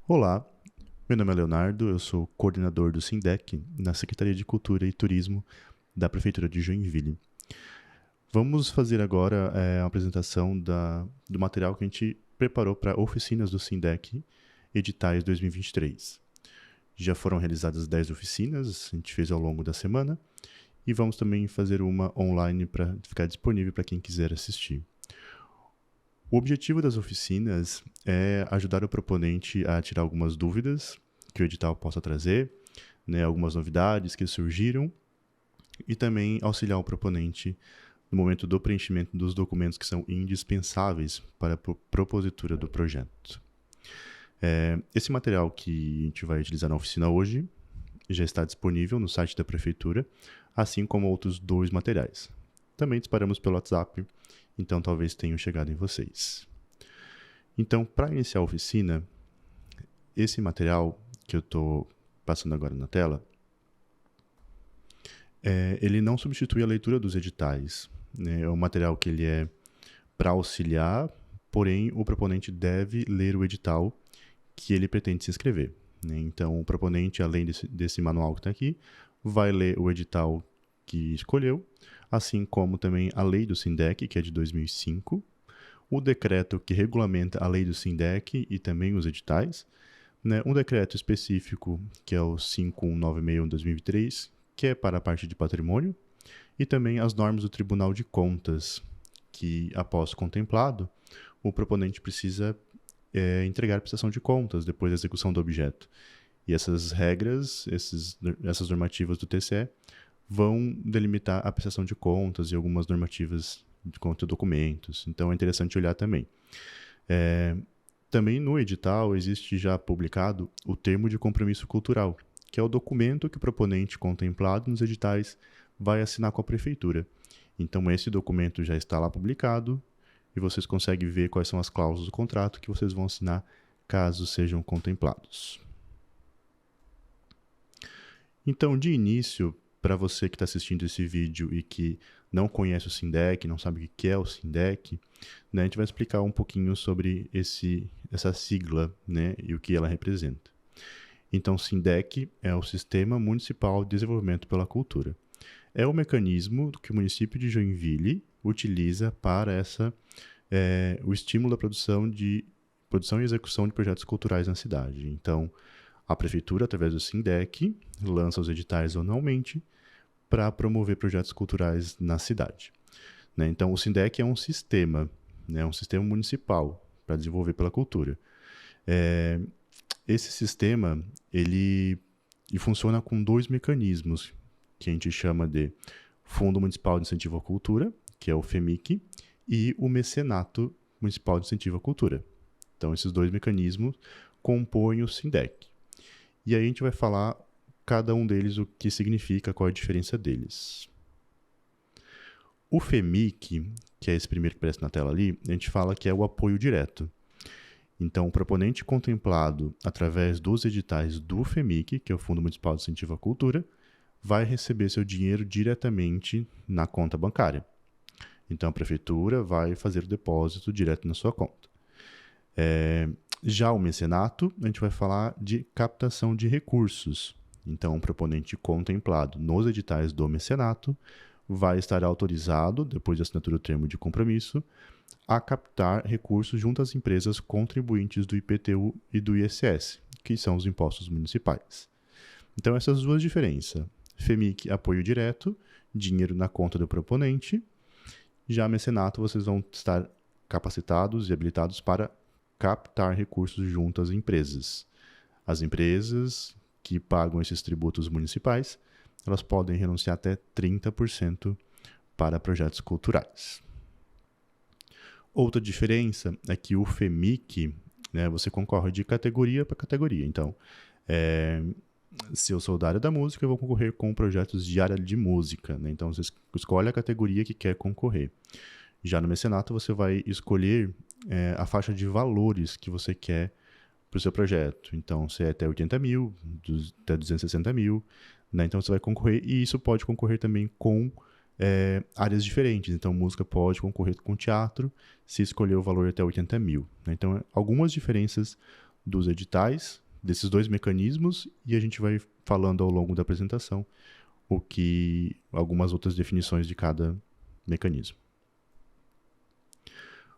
Olá, meu nome é Leonardo, eu sou coordenador do SINDEC na Secretaria de Cultura e Turismo da Prefeitura de Joinville. Vamos fazer agora uma apresentação do material que a gente preparou para oficinas do SINDEC Editais 2023. Já foram realizadas 10 oficinas, a gente fez ao longo da semana, e vamos também fazer uma online para ficar disponível para quem quiser assistir. O objetivo das oficinas é ajudar o proponente a tirar algumas dúvidas que o edital possa trazer, algumas novidades que surgiram, e também auxiliar o proponente no momento do preenchimento dos documentos que são indispensáveis para a propositura do projeto. Esse material que a gente vai utilizar na oficina hoje já está disponível no site da Prefeitura, assim como outros 2 materiais. Também disparamos pelo WhatsApp, então talvez tenham chegado em vocês. Então, para iniciar a oficina, esse material que eu estou passando agora na tela, ele não substitui a leitura dos editais. É um material que ele é para auxiliar, porém o proponente deve ler o edital que ele pretende se inscrever. Então, o proponente, além desse manual que está aqui, vai ler o edital que escolheu, assim como também a lei do SINDEC, que é de 2005, o decreto que regulamenta a lei do SINDEC e também os editais, um decreto específico, que é o 5196/2003, que é para a parte de patrimônio, e também as normas do Tribunal de Contas, que, após contemplado, o proponente precisa entregar a prestação de contas depois da execução do objeto. E essas regras, essas normativas do TCE, vão delimitar a prestação de contas e algumas normativas de conta de documentos. Então, é interessante olhar também. Também no edital existe já publicado o termo de compromisso cultural, que é o documento que o proponente contemplado nos editais vai assinar com a prefeitura. Então, esse documento já está lá publicado e vocês conseguem ver quais são as cláusulas do contrato que vocês vão assinar caso sejam contemplados. Então, de início, para você que está assistindo esse vídeo e que não conhece o SINDEC, não sabe o que é o SINDEC, a gente vai explicar um pouquinho sobre essa sigla, e o que ela representa. Então, SINDEC é o Sistema Municipal de Desenvolvimento pela Cultura. É o mecanismo que o município de Joinville utiliza para o estímulo da produção e execução de projetos culturais na cidade. Então, a prefeitura, através do SINDEC, lança os editais anualmente para promover projetos culturais na cidade. Então, o SINDEC é um sistema municipal para desenvolver pela cultura. Esse sistema, ele funciona com 2 mecanismos, que a gente chama de Fundo Municipal de Incentivo à Cultura, que é o FEMIC, e o Mecenato Municipal de Incentivo à Cultura. Então, esses 2 mecanismos compõem o SINDEC. E aí a gente vai falar cada um deles, o que significa, qual é a diferença deles. O FEMIC, que é esse primeiro que aparece na tela ali, a gente fala que é o apoio direto. Então, o proponente contemplado através dos editais do FEMIC, que é o Fundo Municipal de Incentivo à Cultura, vai receber seu dinheiro diretamente na conta bancária. Então, a prefeitura vai fazer o depósito direto na sua conta. Já o mecenato, a gente vai falar de captação de recursos. Então, o proponente contemplado nos editais do mecenato vai estar autorizado, depois da assinatura do termo de compromisso, a captar recursos junto às empresas contribuintes do IPTU e do ISS, que são os impostos municipais. Então, essas 2 diferenças. FEMIC, apoio direto, dinheiro na conta do proponente. Já mecenato, vocês vão estar capacitados e habilitados para captar recursos junto às empresas. As empresas que pagam esses tributos municipais, elas podem renunciar até 30% para projetos culturais. Outra diferença é que o FEMIC, você concorre de categoria para categoria. Então, se eu sou da área da música, eu vou concorrer com projetos de área de música. Então, você escolhe a categoria que quer concorrer. Já no mecenato, você vai escolher a faixa de valores que você quer para o seu projeto. Então, se é até 80 mil, até 260 mil. Então, você vai concorrer, e isso pode concorrer também com áreas diferentes. Então, música pode concorrer com teatro, se escolher o valor até 80 mil. Então, algumas diferenças dos editais, desses dois mecanismos, e a gente vai falando ao longo da apresentação algumas outras definições de cada mecanismo.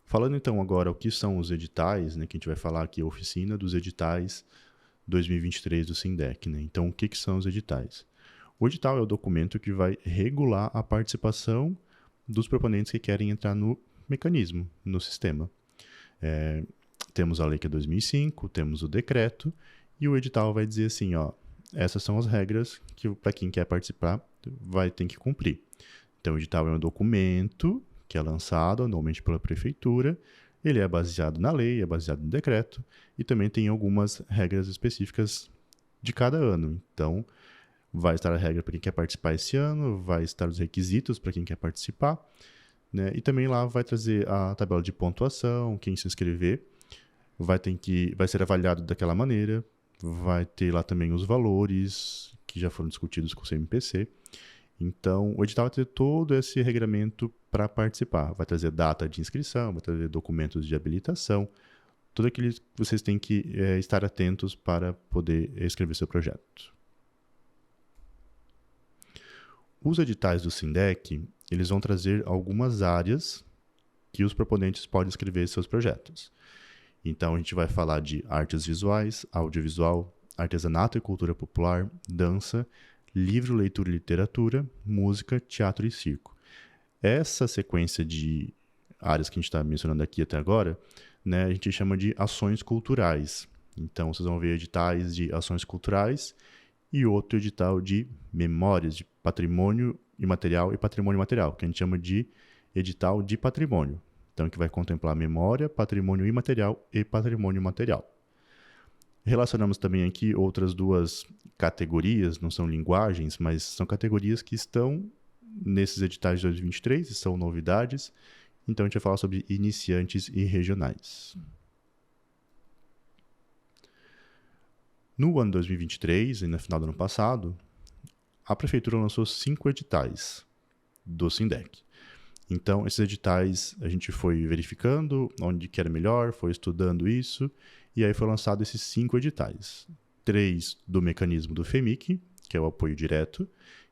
Falando então agora o que são os editais, né, que a gente vai falar aqui, a oficina dos editais 2023 do SINDEC. Né? Então, o que são os editais? O edital é o documento que vai regular a participação dos proponentes que querem entrar no mecanismo, no sistema. Temos a lei que é 2005, temos o decreto, e o edital vai dizer assim, ó, essas são as regras que para quem quer participar vai ter que cumprir. Então, o edital é um documento que é lançado anualmente pela prefeitura, ele é baseado na lei, é baseado no decreto, e também tem algumas regras específicas de cada ano. Então, vai estar a regra para quem quer participar esse ano, vai estar os requisitos para quem quer participar, né? E também lá vai trazer a tabela de pontuação, quem se inscrever vai ser avaliado daquela maneira, vai ter lá também os valores que já foram discutidos com o CMPC. Então, o edital vai ter todo esse regramento para participar. Vai trazer data de inscrição, vai trazer documentos de habilitação, tudo aquilo que vocês têm que estar atentos para poder escrever seu projeto. Os editais do SINDEC, eles vão trazer algumas áreas que os proponentes podem escrever seus projetos. Então, a gente vai falar de artes visuais, audiovisual, artesanato e cultura popular, dança, livro, leitura e literatura, música, teatro e circo. Essa sequência de áreas que a gente está mencionando aqui até agora, né, a gente chama de ações culturais. Então, vocês vão ver editais de ações culturais e outro edital de memórias de patrimônio imaterial e patrimônio material, que a gente chama de edital de patrimônio. Então, que vai contemplar memória, patrimônio imaterial e patrimônio material. Relacionamos também aqui outras duas categorias, não são linguagens, mas são categorias que estão nesses editais de 2023 e são novidades. Então, a gente vai falar sobre iniciantes e regionais. No ano 2023, e no final do ano passado, a Prefeitura lançou 5 editais do SINDEC. Então, esses editais a gente foi verificando onde que era melhor, foi estudando isso, e aí foi lançado esses 5 editais. 3 do mecanismo do FEMIC, que é o apoio direto,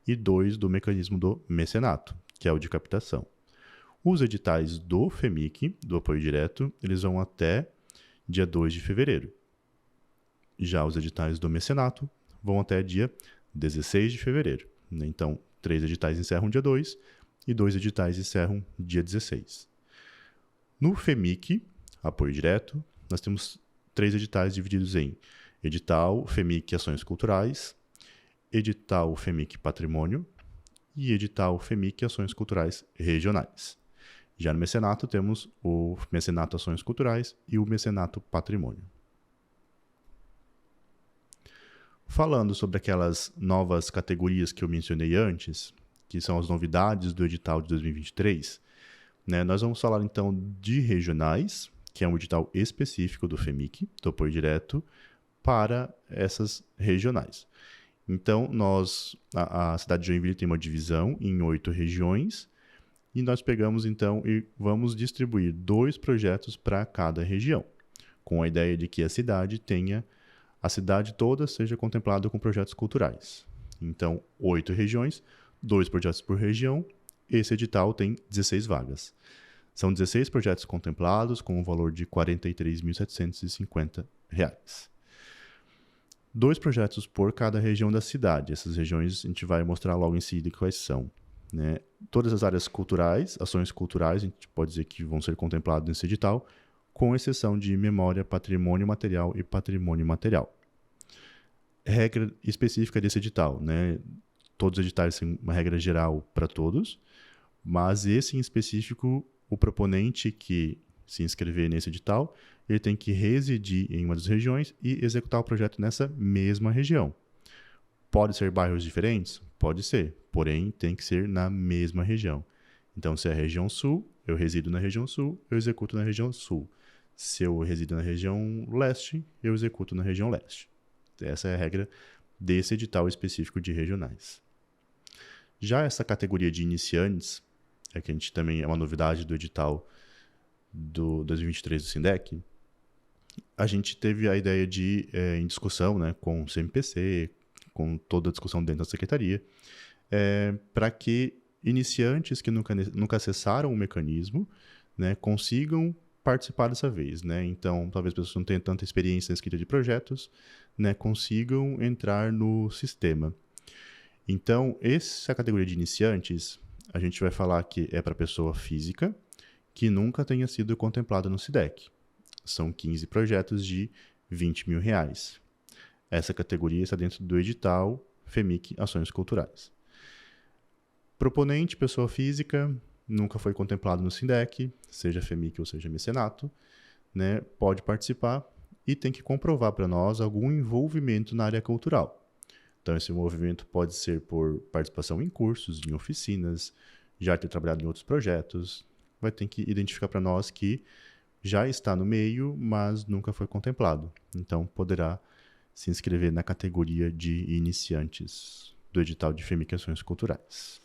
e 2 do mecanismo do mecenato, que é o de captação. Os editais do FEMIC, do apoio direto, eles vão até dia 2 de fevereiro. Já os editais do mecenato vão até dia 16 de fevereiro. Então, 3 editais encerram dia 2 e 2 editais encerram dia 16. No FEMIC, apoio direto, nós temos 3 editais divididos em edital FEMIC Ações Culturais, edital FEMIC Patrimônio e edital FEMIC Ações Culturais Regionais. Já no mecenato temos o mecenato Ações Culturais e o mecenato Patrimônio. Falando sobre aquelas novas categorias que eu mencionei antes, que são as novidades do edital de 2023, né, nós vamos falar então de regionais, que é um edital específico do FEMIC, do apoio direto, para essas regionais. Então, a cidade de Joinville tem uma divisão em 8 regiões, e nós pegamos então e vamos distribuir 2 projetos para cada região, com a ideia de que a cidade toda seja contemplada com projetos culturais. Então, 8 regiões, 2 projetos por região, esse edital tem 16 vagas. São 16 projetos contemplados com um valor de R$ 43.750. 2 projetos por cada região da cidade. Essas regiões a gente vai mostrar logo em seguida quais são. Né? Todas as áreas culturais, ações culturais, a gente pode dizer que vão ser contempladas nesse edital, com exceção de memória, patrimônio material e patrimônio material. Regra específica desse edital, né? Todos os editais têm uma regra geral para todos, mas esse em específico, o proponente que se inscrever nesse edital, ele tem que residir em uma das regiões e executar o projeto nessa mesma região. Pode ser bairros diferentes? Pode ser, porém tem que ser na mesma região. Então, se é a região sul, eu resido na região sul, eu executo na região sul. Se eu resido na região leste, eu executo na região leste. Essa é a regra desse edital específico de regionais. Já essa categoria de iniciantes, que a gente também é uma novidade do edital do 2023 do SINDEC, a gente teve a ideia de, em discussão, né, com o CMPC, com toda a discussão dentro da secretaria, para que iniciantes que nunca acessaram o mecanismo, né, consigam participar dessa vez, né? Então, talvez pessoas que não tenham tanta experiência na escrita de projetos, né, consigam entrar no sistema. Então, essa categoria de iniciantes, a gente vai falar que é para pessoa física que nunca tenha sido contemplada no SIDEC. São 15 projetos de R$ 20.000. Essa categoria está dentro do edital FEMIC Ações Culturais. Proponente, pessoa física, nunca foi contemplado no SINDEC, seja FEMIC ou seja mecenato, né, pode participar e tem que comprovar para nós algum envolvimento na área cultural. Então, esse envolvimento pode ser por participação em cursos, em oficinas, já ter trabalhado em outros projetos. Vai ter que identificar para nós que já está no meio, mas nunca foi contemplado. Então, poderá se inscrever na categoria de iniciantes do edital de FEMIC Ações Culturais.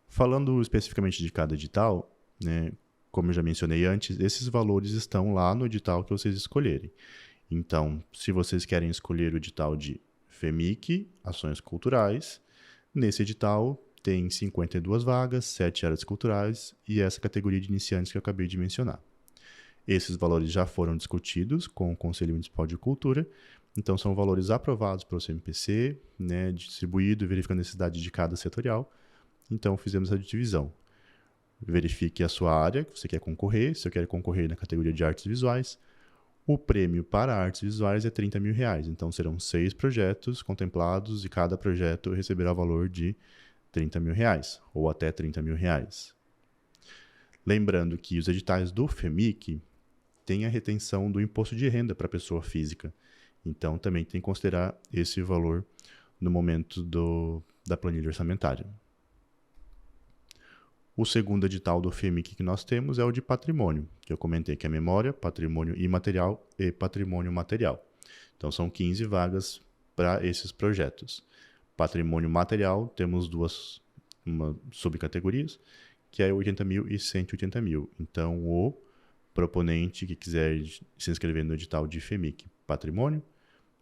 Falando especificamente de cada edital, né, como eu já mencionei antes, esses valores estão lá no edital que vocês escolherem. Então, se vocês querem escolher o edital de FEMIC, Ações Culturais, nesse edital tem 52 vagas, 7 áreas culturais e essa categoria de iniciantes que eu acabei de mencionar. Esses valores já foram discutidos com o Conselho Municipal de Cultura, então são valores aprovados pelo CMPC, né, distribuído e verificando a necessidade de cada setorial. Então, fizemos a divisão. Verifique a sua área que você quer concorrer, se eu quero concorrer na categoria de artes visuais. O prêmio para artes visuais é R$ 30.000, então serão 6 projetos contemplados e cada projeto receberá o valor de R$ 30.000, ou até R$ 30.000. Lembrando que os editais do FEMIC têm a retenção do imposto de renda para a pessoa física, então também tem que considerar esse valor no momento da planilha orçamentária. O segundo edital do FEMIC que nós temos é o de patrimônio, que eu comentei que é memória, patrimônio imaterial e patrimônio material. Então, são 15 vagas para esses projetos. Patrimônio material, temos duas subcategorias, que é 80.000 e 180.000. Então, o proponente que quiser se inscrever no edital de FEMIC patrimônio,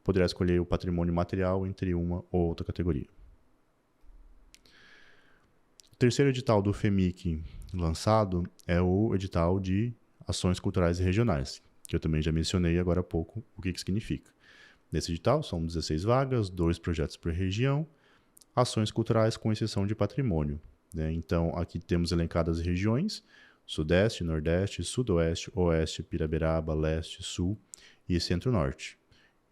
poderá escolher o patrimônio material entre uma ou outra categoria. O terceiro edital do FEMIC lançado é o edital de Ações Culturais e Regionais, que eu também já mencionei agora há pouco o que significa. Nesse edital são 16 vagas, 2 projetos por região, ações culturais com exceção de patrimônio, né? Então, aqui temos elencadas as regiões: Sudeste, Nordeste, Sudoeste, Oeste, Piraberaba, Leste, Sul e Centro-Norte.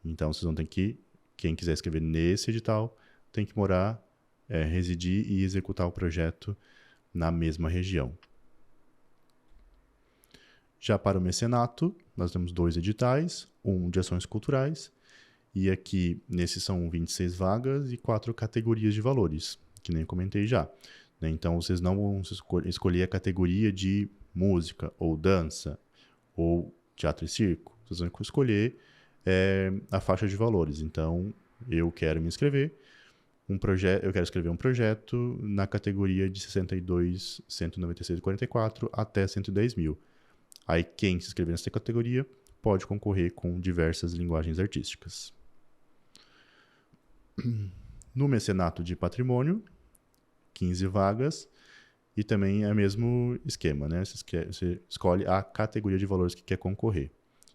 Então, vocês vão ter que, quem quiser escrever nesse edital, tem que morar, residir e executar o projeto na mesma região. Já para o mecenato, nós temos 2 editais, um de ações culturais, e aqui, nesses são 26 vagas e 4 categorias de valores, que nem comentei já. Então, vocês não vão escolher a categoria de música, ou dança, ou teatro e circo. Vocês vão escolher a faixa de valores. Então, eu quero me inscrever. Eu quero escrever um projeto na categoria de 62, 196,44 até 110.000. Aí, quem se inscrever nessa categoria pode concorrer com diversas linguagens artísticas. No mecenato de patrimônio, 15 vagas, e também é o mesmo esquema, né? Você escolhe a categoria de valores que quer concorrer.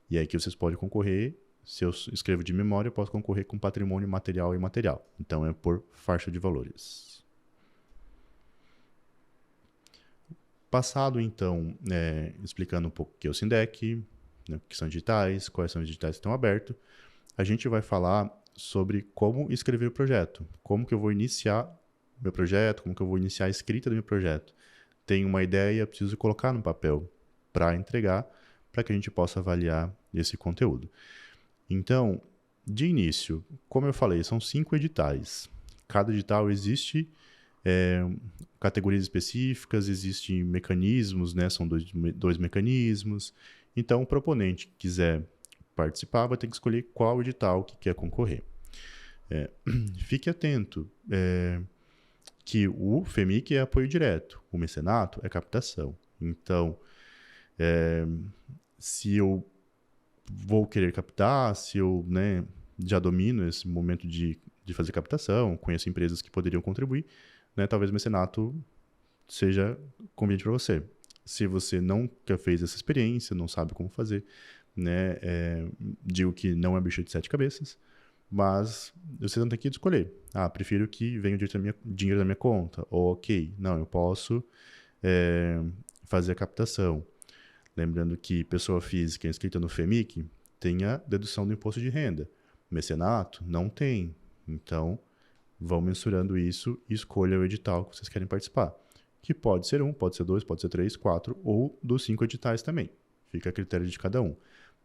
E aí que vocês podem concorrer, se eu escrevo de memória, eu posso concorrer com patrimônio material e imaterial. Então, é por faixa de valores. Passado, então, explicando um pouco o que é o SINDEC, né, o que são editais, quais são os editais que estão abertos, a gente vai falar sobre como escrever o projeto, como que eu vou iniciar o meu projeto, como que eu vou iniciar a escrita do meu projeto. Tenho uma ideia, preciso colocar no papel para entregar, para que a gente possa avaliar esse conteúdo. Então, de início, como eu falei, são 5 editais. Cada edital existe categorias específicas, existem mecanismos, né? São dois mecanismos. Então, o proponente que quiser participar vai ter que escolher qual edital que quer concorrer. Fique atento que o FEMIC é apoio direto, o mecenato é captação. Então, se eu vou querer captar, se eu, né, já domino esse momento de fazer captação, conheço empresas que poderiam contribuir, né, talvez o mecenato seja conveniente para você. Se você nunca fez essa experiência, não sabe como fazer, né, digo que não é bicho de 7 cabeças, mas você não tem que escolher. Prefiro que venha dinheiro da minha conta. Ou, ok, não, eu posso fazer a captação. Lembrando que pessoa física inscrita no FEMIC tem a dedução do imposto de renda. Mecenato não tem. Então, vão mensurando isso e escolha o edital que vocês querem participar. Que pode ser 1, pode ser 2, pode ser 3, 4 ou dos 5 editais também. Fica a critério de cada um,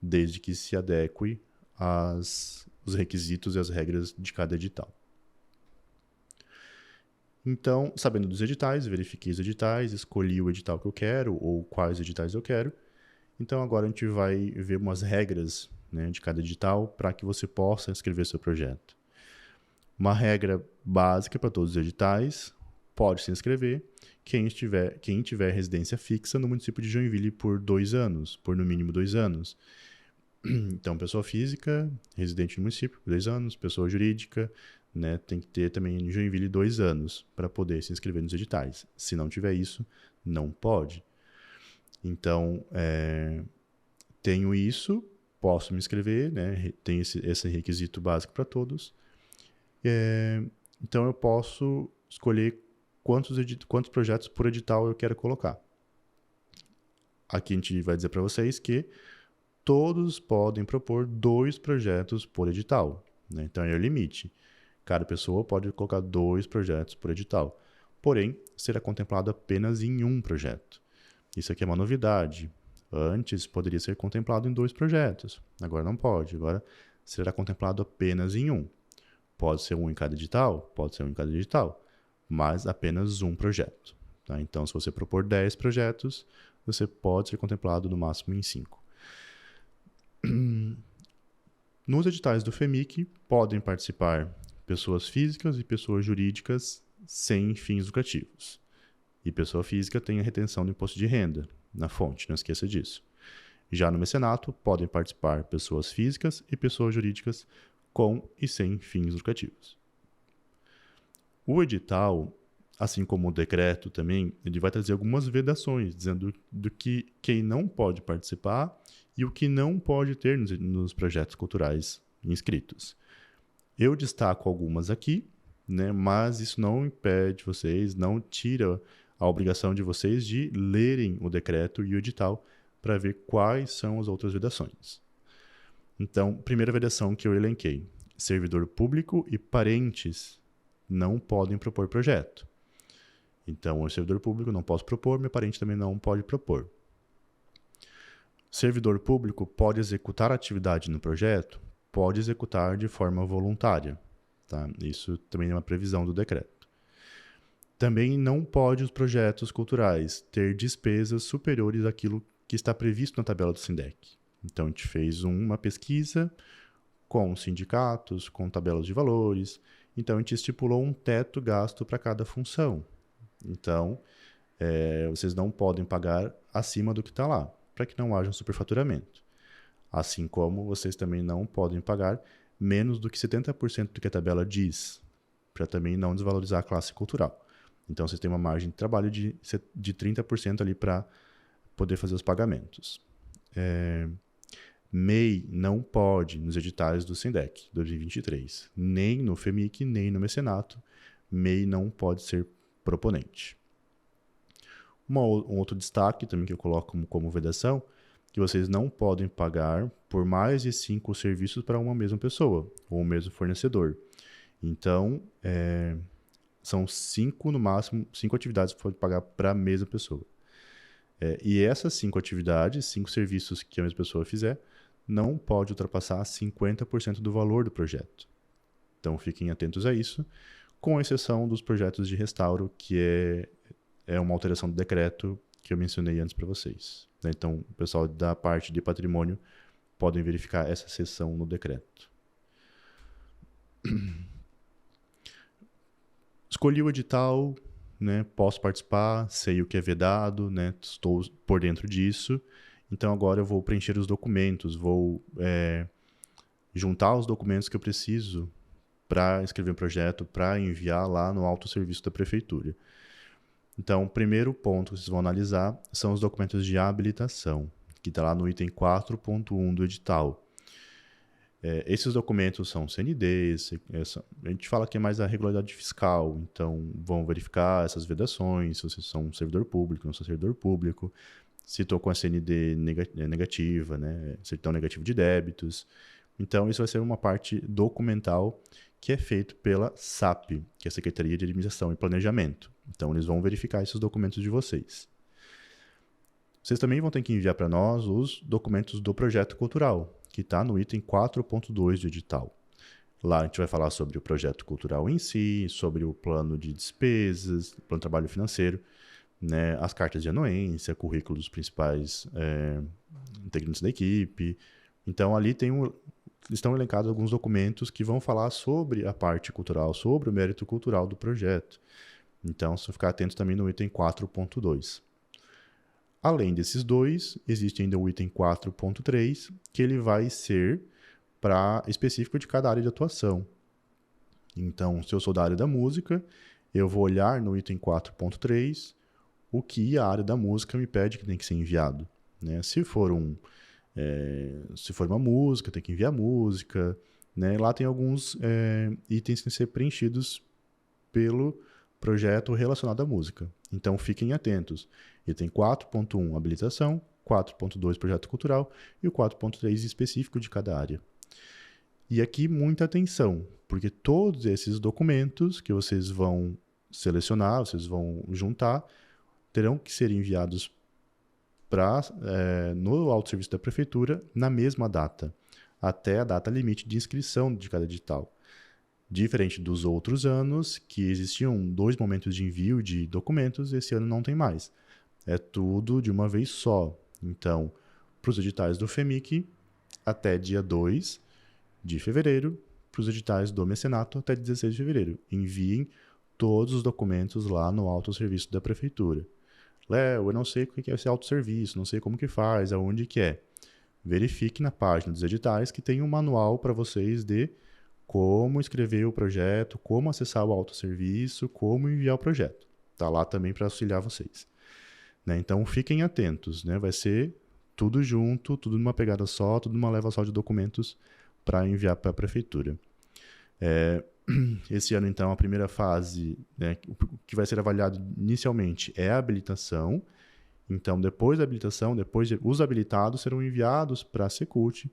desde que se adeque os requisitos e as regras de cada edital. Então, sabendo dos editais, verifiquei os editais, escolhi o edital que eu quero ou quais editais eu quero. Então, agora a gente vai ver umas regras, né, de cada edital para que você possa escrever seu projeto. Uma regra básica para todos os editais: pode se inscrever quem tiver residência fixa no município de Joinville por 2 anos, por no mínimo 2 anos. Então, pessoa física, residente no município, 2 anos, pessoa jurídica, né, tem que ter também em Joinville 2 anos para poder se inscrever nos editais. Se não tiver isso, não pode. Então, tenho isso, posso me inscrever, né, tem esse requisito básico para todos. Então, eu posso escolher quantos projetos por edital eu quero colocar. Aqui a gente vai dizer para vocês que todos podem propor 2 projetos por edital, né? Então, é o limite. Cada pessoa pode colocar 2 projetos por edital. Porém, será contemplado apenas em um projeto. Isso aqui é uma novidade. Antes, poderia ser contemplado em 2 projetos. Agora não pode. Agora, será contemplado apenas em um. Pode ser um em cada edital? Pode ser um em cada edital. Mas apenas um projeto. Tá? Então, se você propor 10 projetos, você pode ser contemplado no máximo em 5. Nos editais do FEMIC, podem participar pessoas físicas e pessoas jurídicas sem fins lucrativos. E pessoa física tem a retenção do imposto de renda na fonte, não esqueça disso. Já no mecenato, podem participar pessoas físicas e pessoas jurídicas com e sem fins lucrativos. O edital, assim como o decreto também, ele vai trazer algumas vedações, dizendo do que quem não pode participar e o que não pode ter nos projetos culturais inscritos. Eu destaco algumas aqui, né, mas isso não impede vocês, não tira a obrigação de vocês de lerem o decreto e o edital para ver quais são as outras vedações. Então, primeira vedação que eu elenquei: servidor público e parentes não podem propor projeto. Então, o servidor público não posso propor, meu parente também não pode propor. Servidor público pode executar atividade no projeto? Pode executar de forma voluntária. Tá? Isso também é uma previsão do decreto. Também não pode os projetos culturais ter despesas superiores àquilo que está previsto na tabela do SINDEC. Então, a gente fez uma pesquisa com sindicatos, com tabelas de valores. Então, a gente estipulou um teto gasto para cada função. Então, vocês não podem pagar acima do que está lá, para que não haja um superfaturamento. Assim como vocês também não podem pagar menos do que 70% do que a tabela diz, para também não desvalorizar a classe cultural. Então, vocês têm uma margem de trabalho de 30% ali para poder fazer os pagamentos. MEI não pode nos editais do SINDEC 2023, nem no FEMIC, nem no mecenato. MEI não pode ser proponente. Um outro destaque também que eu coloco como vedação, que vocês não podem pagar por mais de 5 serviços para uma mesma pessoa, ou o mesmo fornecedor. Então, são 5 no máximo, 5 atividades que pode pagar para a mesma pessoa. E essas 5 atividades, 5 serviços que a mesma pessoa fizer, não pode ultrapassar 50% do valor do projeto. Então, fiquem atentos a isso, com exceção dos projetos de restauro, que é uma alteração do decreto que eu mencionei antes para vocês. Então, o pessoal da parte de patrimônio podem verificar essa seção no decreto. Escolhi o edital, né, posso participar, sei o que é vedado, né, estou por dentro disso. Então agora eu vou preencher os documentos, vou juntar os documentos que eu preciso para escrever um projeto, para enviar lá no autosserviço da prefeitura. Então, o primeiro ponto que vocês vão analisar são os documentos de habilitação, que está lá no item 4.1 do edital. Esses documentos são CNDs, a gente fala que é mais a regularidade fiscal, então vão verificar essas vedações, se vocês são um servidor público, não são servidor público, se estou com a CND negativa, né, certidão negativo de débitos. Então, isso vai ser uma parte documental que é feito pela SAP, que é a Secretaria de Administração e Planejamento. Então, eles vão verificar esses documentos de vocês. Vocês também vão ter que enviar para nós os documentos do projeto cultural, que está no item 4.2 do edital. Lá a gente vai falar sobre o projeto cultural em si, sobre o plano de despesas, plano de trabalho financeiro, né, as cartas de anuência, currículo dos principais integrantes da equipe. Então, ali estão elencados alguns documentos que vão falar sobre a parte cultural, sobre o mérito cultural do projeto. Então, só ficar atento também no item 4.2. Além desses dois, existe ainda o item 4.3, que ele vai ser específico de cada área de atuação. Então, se eu sou da área da música, eu vou olhar no item 4.3 o que a área da música me pede que tem que ser enviado. Né? Se for uma música, tem que enviar música. Né? Lá tem alguns itens que têm que ser preenchidos pelo projeto relacionado à música. Então, fiquem atentos. Item 4.1, habilitação, 4.2, projeto cultural, e o 4.3 específico de cada área. E aqui, muita atenção, porque todos esses documentos que vocês vão selecionar, vocês vão juntar, terão que ser enviados no autosserviço da prefeitura na mesma data, até a data limite de inscrição de cada edital. Diferente dos outros anos, que existiam 2 momentos de envio de documentos, esse ano não tem mais. É tudo de uma vez só. Então, para os editais do FEMIC, até dia 2 de fevereiro, para os editais do mecenato, até 16 de fevereiro. Enviem todos os documentos lá no autosserviço da prefeitura. Léo, eu não sei o que é esse autosserviço, não sei como que faz, aonde que é. Verifique na página dos editais que tem um manual para vocês de como escrever o projeto, como acessar o autosserviço, como enviar o projeto. Está lá também para auxiliar vocês. Né? Então, fiquem atentos. Né? Vai ser tudo junto, tudo numa pegada só, tudo numa leva só de documentos para enviar para a prefeitura. Esse ano, então, a primeira fase, né, o que vai ser avaliado inicialmente é a habilitação. Então, depois da habilitação, os habilitados serão enviados para a Secult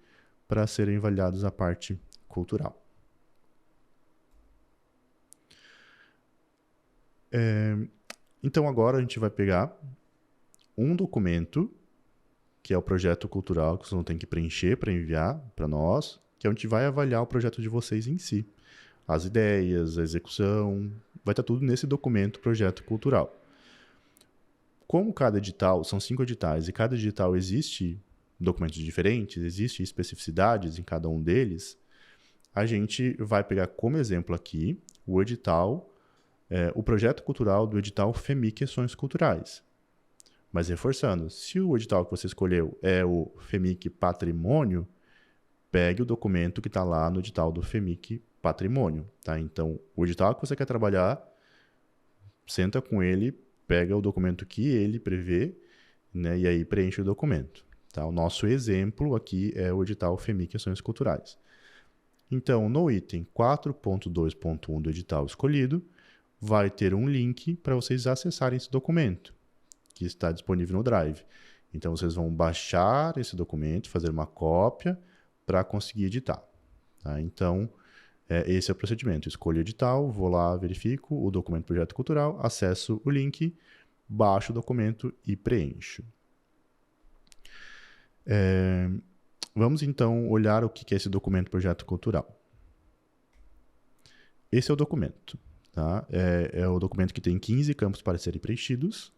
para serem avaliados a parte cultural. Então, agora a gente vai pegar um documento, que é o projeto cultural, que vocês vão ter que preencher para enviar para nós, que é onde vai avaliar o projeto de vocês em si. As ideias, a execução, vai estar tudo nesse documento projeto cultural. Como cada edital, são 5 editais, e cada edital existe documentos diferentes, existem especificidades em cada um deles, a gente vai pegar como exemplo aqui o edital, o projeto cultural do edital FEMIC Ações Culturais. Mas reforçando, se o edital que você escolheu é o FEMIC Patrimônio, pegue o documento que está lá no edital do FEMIC Patrimônio. Tá? Então, o edital que você quer trabalhar, senta com ele, pega o documento que ele prevê, né, e aí preenche o documento. Tá? O nosso exemplo aqui é o edital FEMIC Ações Culturais. Então, no item 4.2.1 do edital escolhido, vai ter um link para vocês acessarem esse documento, que está disponível no Drive. Então, vocês vão baixar esse documento, fazer uma cópia para conseguir editar. Tá? Então, esse é o procedimento. Escolho o edital, vou lá, verifico o documento projeto cultural, acesso o link, baixo o documento e preencho. Vamos, então, olhar o que é esse documento projeto cultural. Esse é o documento. Tá? É o documento que tem 15 campos para serem preenchidos,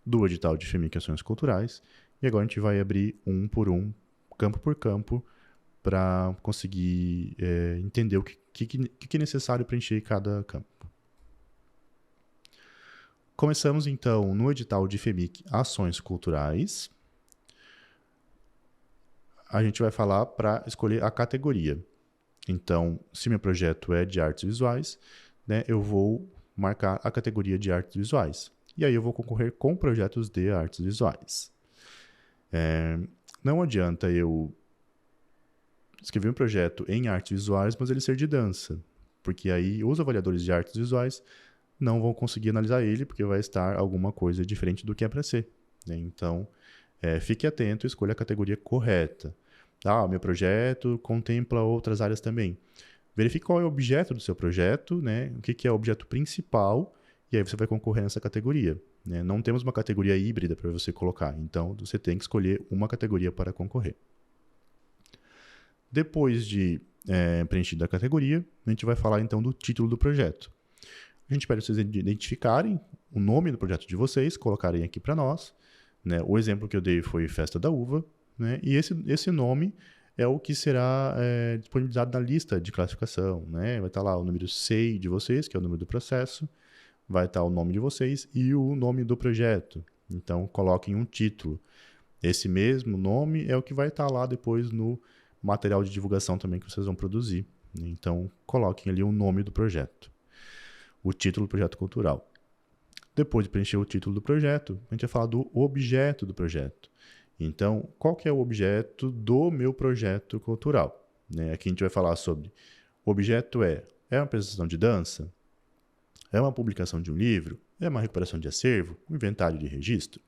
do edital de FEMIC Ações Culturais, e agora a gente vai abrir um por um, campo por campo, para conseguir entender o que é necessário preencher em cada campo. Começamos, então, no edital de FEMIC Ações Culturais. a gente vai falar para escolher a categoria. Então, se meu projeto é de artes visuais, né, eu vou marcar a categoria de artes visuais. E aí eu vou concorrer com projetos de artes visuais. Não adianta eu escrever um projeto em artes visuais, mas ele ser de dança. Porque aí os avaliadores de artes visuais não vão conseguir analisar ele, porque vai estar alguma coisa diferente do que é para ser, né? Então, fique atento e escolha a categoria correta. O meu projeto contempla outras áreas também. Verifique qual é o objeto do seu projeto, né? O que é o objeto principal, e aí você vai concorrer nessa categoria, né? Não temos uma categoria híbrida para você colocar, então você tem que escolher uma categoria para concorrer. Depois de preenchida a categoria, a gente vai falar então do título do projeto. A gente pede para vocês identificarem o nome do projeto de vocês, colocarem aqui para nós, né? O exemplo que eu dei foi Festa da Uva, né? E esse nome é o que será disponibilizado na lista de classificação, né? Vai estar lá o número SEI de vocês, que é o número do processo, vai estar o nome de vocês e o nome do projeto. Então, coloquem um título. Esse mesmo nome é o que vai estar lá depois no material de divulgação também que vocês vão produzir. Então, coloquem ali o nome do projeto, o título do projeto cultural. Depois de preencher o título do projeto, a gente vai falar do objeto do projeto. Então, qual que é o objeto do meu projeto cultural? Aqui a gente vai falar sobre o objeto é uma apresentação de dança? É uma publicação de um livro? É uma recuperação de acervo? Um inventário de registro?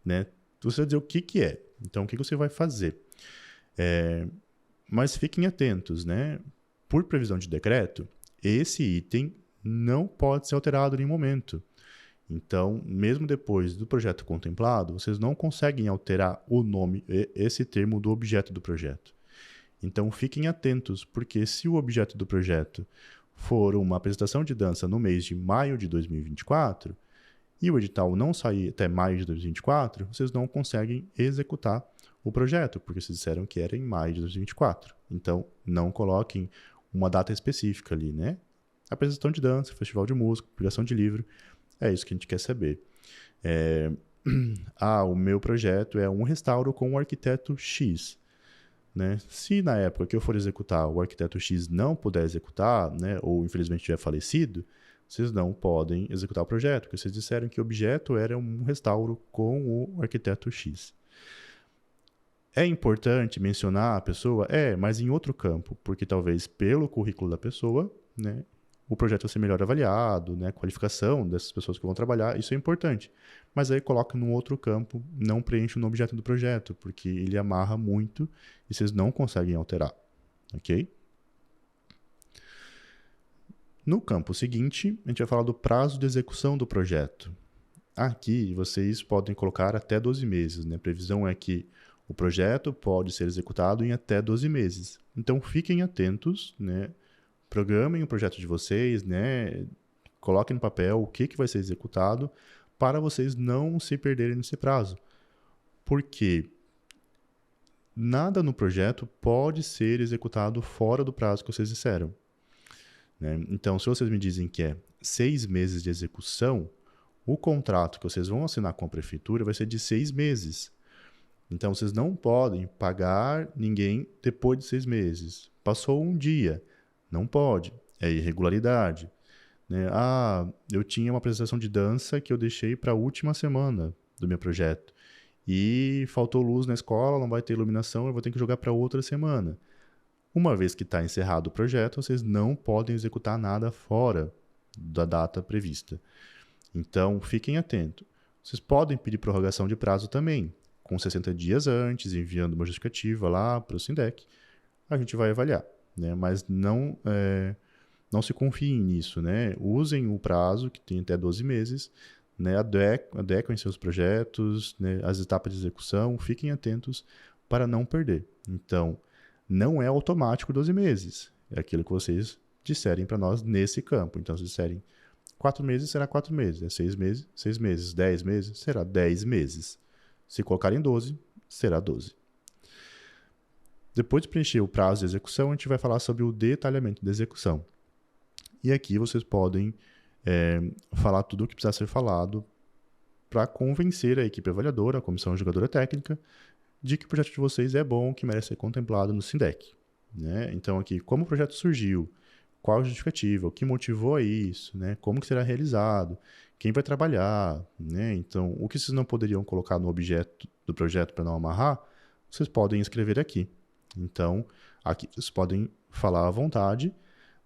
Né? Você vai dizer o que é. Então, o que você vai fazer? Mas fiquem atentos, né? Por previsão de decreto, esse item não pode ser alterado em nenhum momento. Então, mesmo depois do projeto contemplado, vocês não conseguem alterar o nome, esse termo do objeto do projeto. Então, fiquem atentos, porque se o objeto do projeto for uma apresentação de dança no mês de maio de 2024, e o edital não sair até maio de 2024, vocês não conseguem executar o projeto, porque vocês disseram que era em maio de 2024. Então, não coloquem uma data específica ali, né? Apresentação de dança, festival de música, publicação de livro, é isso que a gente quer saber. O meu projeto é um restauro com o arquiteto X. Né? Se na época que eu for executar o arquiteto X não puder executar, né, ou infelizmente tiver falecido, vocês não podem executar o projeto, porque vocês disseram que o objeto era um restauro com o arquiteto X. É importante mencionar a pessoa? Mas em outro campo, porque talvez pelo currículo da pessoa, né, o projeto vai ser melhor avaliado, né, a qualificação dessas pessoas que vão trabalhar, isso é importante. Mas aí coloca num outro campo, não preenche no objeto do projeto, porque ele amarra muito e vocês não conseguem alterar, ok? No campo seguinte, a gente vai falar do prazo de execução do projeto. Aqui, vocês podem colocar até 12 meses, né? A previsão é que o projeto pode ser executado em até 12 meses. Então, fiquem atentos, né? Programem o projeto de vocês, né? Coloquem no papel o que vai ser executado para vocês não se perderem nesse prazo. Porque nada no projeto pode ser executado fora do prazo que vocês disseram, né? Então, se vocês me dizem que é 6 meses de execução, o contrato que vocês vão assinar com a prefeitura vai ser de 6 meses. Então, vocês não podem pagar ninguém depois de 6 meses. Passou um dia. Não pode. É irregularidade. Né? Eu tinha uma apresentação de dança que eu deixei para a última semana do meu projeto. E faltou luz na escola, não vai ter iluminação, eu vou ter que jogar para outra semana. Uma vez que está encerrado o projeto, vocês não podem executar nada fora da data prevista. Então, fiquem atentos. Vocês podem pedir prorrogação de prazo também, com 60 dias antes, enviando uma justificativa lá para o SINDEC. A gente vai avaliar. Né? Mas não se confiem nisso, né? Usem o prazo, que tem até 12 meses, né? Adequem seus projetos, né? As etapas de execução, fiquem atentos para não perder. Então, não é automático 12 meses, é aquilo que vocês disserem para nós nesse campo. Então, se disserem 4 meses, será 4 meses, 6 meses, 6 meses, 10 meses, será 10 meses. Se colocarem 12, será 12. Depois de preencher o prazo de execução, a gente vai falar sobre o detalhamento da execução. E aqui vocês podem falar tudo o que precisa ser falado para convencer a equipe avaliadora, a comissão julgadora técnica, de que o projeto de vocês é bom, que merece ser contemplado no SINDEC, né? Então aqui, como o projeto surgiu, qual a justificativa, o que motivou a isso, né? Como que será realizado, quem vai trabalhar, né? Então, o que vocês não poderiam colocar no objeto do projeto para não amarrar, vocês podem escrever aqui. Então, aqui vocês podem falar à vontade,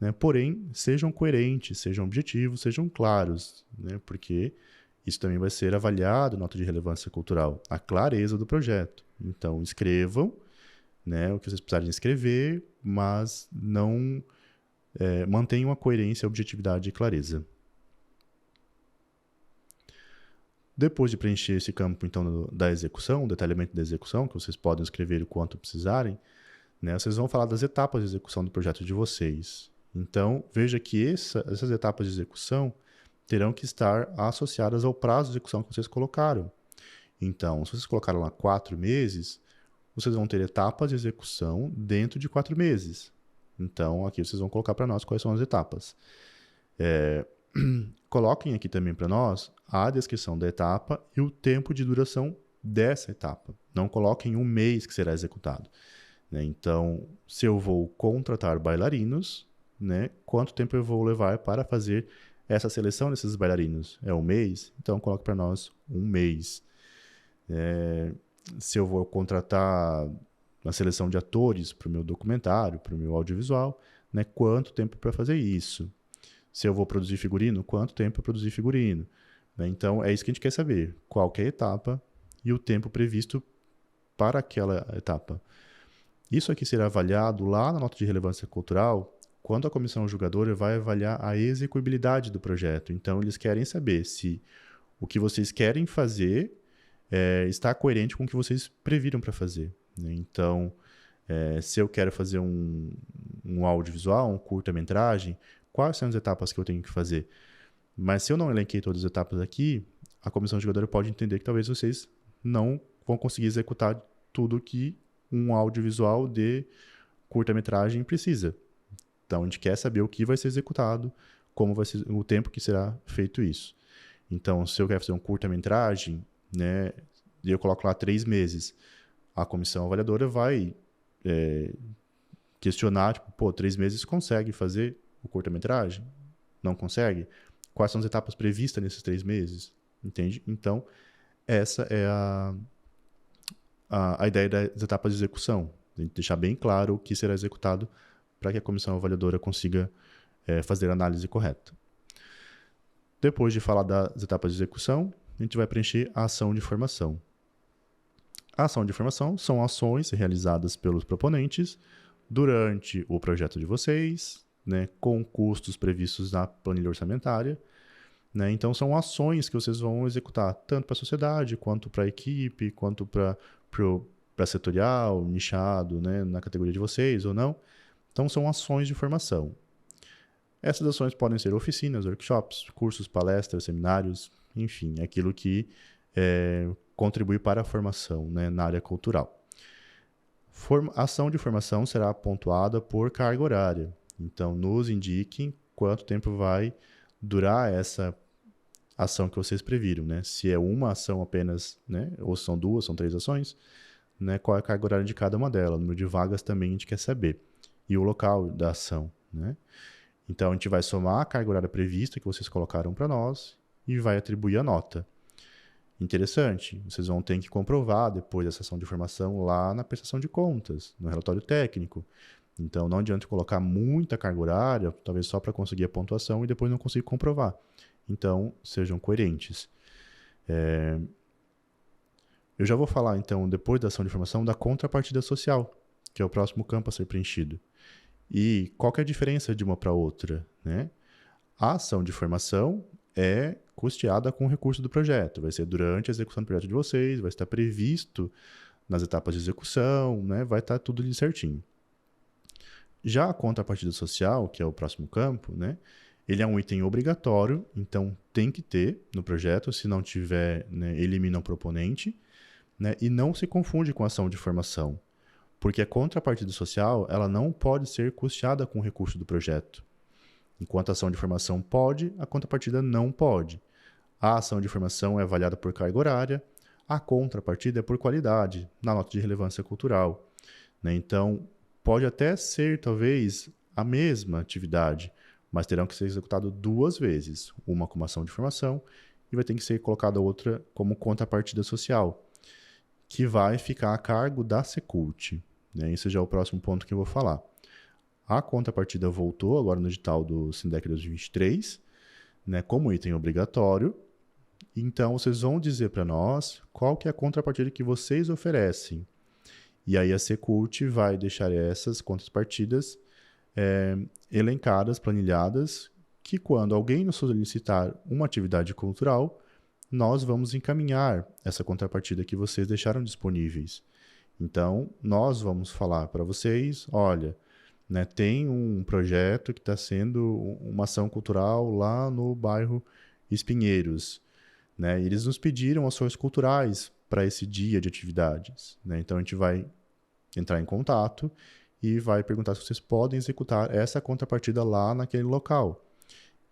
né? Porém, sejam coerentes, sejam objetivos, sejam claros, né? Porque isso também vai ser avaliado na nota de relevância cultural, a clareza do projeto. Então, escrevam, né, o que vocês precisarem escrever, mas não mantenham a coerência, a objetividade e clareza. Depois de preencher esse campo, então, da execução, o detalhamento da execução, que vocês podem escrever o quanto precisarem, né, vocês vão falar das etapas de execução do projeto de vocês. Então, veja que essas etapas de execução terão que estar associadas ao prazo de execução que vocês colocaram. Então, se vocês colocaram lá 4 meses, vocês vão ter etapas de execução dentro de 4 meses. Então, aqui vocês vão colocar para nós quais são as etapas. Coloquem aqui também para nós a descrição da etapa e o tempo de duração dessa etapa. Não coloquem um mês que será executado, né? Então, se eu vou contratar bailarinos, né, quanto tempo eu vou levar para fazer essa seleção desses bailarinos? É um mês? Então, coloque para nós um mês. Se eu vou contratar uma seleção de atores para o meu documentário, para o meu audiovisual, né, quanto tempo para fazer isso? Se eu vou produzir figurino, quanto tempo para produzir figurino? Né? Então, é isso que a gente quer saber. Qual que é a etapa e o tempo previsto para aquela etapa. Isso aqui será avaliado lá na nota de relevância cultural, quando a comissão julgadora vai avaliar a execuibilidade do projeto. Então, eles querem saber se o que vocês querem fazer está coerente com o que vocês previram para fazer, né? Então, se eu quero fazer um audiovisual, um curta-metragem, quais são as etapas que eu tenho que fazer? Mas se eu não elenquei todas as etapas aqui, a comissão julgadora pode entender que talvez vocês não vão conseguir executar tudo que um audiovisual de curta-metragem precisa. Então, a gente quer saber o que vai ser executado, como vai ser o tempo que será feito isso. Então, se eu quero fazer um curta-metragem, né, e eu coloco lá 3 meses, a comissão avaliadora vai questionar, tipo, 3 meses consegue fazer o curta-metragem? Não consegue? Quais são as etapas previstas nesses 3 meses? Entende? Então, essa é a ideia das etapas de execução. A gente deixar bem claro o que será executado para que a comissão avaliadora consiga fazer a análise correta. Depois de falar das etapas de execução, a gente vai preencher a ação de formação. A ação de formação são ações realizadas pelos proponentes durante o projeto de vocês, né, com custos previstos na planilha orçamentária, né? Então, são ações que vocês vão executar tanto para a sociedade, quanto para a equipe, quanto para setorial, nichado, né, na categoria de vocês ou não. Então, são ações de formação. Essas ações podem ser oficinas, workshops, cursos, palestras, seminários, enfim, aquilo que contribui para a formação, né, na área cultural. Ação de formação será pontuada por carga horária. Então, nos indiquem quanto tempo vai durar essa ação que vocês previram, né? Se é uma ação apenas, né, ou são 2, são 3 ações, né, qual é a carga horária de cada uma delas. O número de vagas também a gente quer saber. E o local da ação, né? Então, a gente vai somar a carga horária prevista que vocês colocaram para nós e vai atribuir a nota. Interessante, vocês vão ter que comprovar depois dessa ação de formação lá na prestação de contas, no relatório técnico. Então, não adianta colocar muita carga horária, talvez só para conseguir a pontuação e depois não conseguir comprovar. Então, sejam coerentes. Eu já vou falar, então, depois da ação de formação, da contrapartida social, que é o próximo campo a ser preenchido. E qual que é a diferença de uma para outra, né? A ação de formação é custeada com o recurso do projeto. Vai ser durante a execução do projeto de vocês, vai estar previsto nas etapas de execução, né? Vai estar tudo ali certinho. Já a contrapartida social, que é o próximo campo, né? Ele é um item obrigatório, então tem que ter no projeto. Se não tiver, né, elimina o proponente, né? E não se confunde com a ação de formação, porque a contrapartida social ela não pode ser custeada com o recurso do projeto. Enquanto a ação de formação pode, a contrapartida não pode. A ação de formação é avaliada por carga horária, A contrapartida é por qualidade, na nota de relevância cultural, né? Então, pode até ser, talvez, a mesma atividade, mas terão que ser executado 2 vezes, uma como ação de formação e vai ter que ser colocada outra como contrapartida social, que vai ficar a cargo da Secult, né? Esse já é o próximo ponto que eu vou falar. A contrapartida voltou agora no edital do SINDEC 2023, né, como item obrigatório. Então, vocês vão dizer para nós qual que é a contrapartida que vocês oferecem. E aí a Secult vai deixar essas contrapartidas elencadas, planilhadas, que quando alguém nos solicitar uma atividade cultural, nós vamos encaminhar essa contrapartida que vocês deixaram disponíveis. Então, nós vamos falar para vocês, olha, né, tem um projeto que está sendo uma ação cultural lá no bairro Espinheiros, né? E eles nos pediram ações culturais para esse dia de atividades, né? Então, a gente vai entrar em contato e vai perguntar se vocês podem executar essa contrapartida lá naquele local.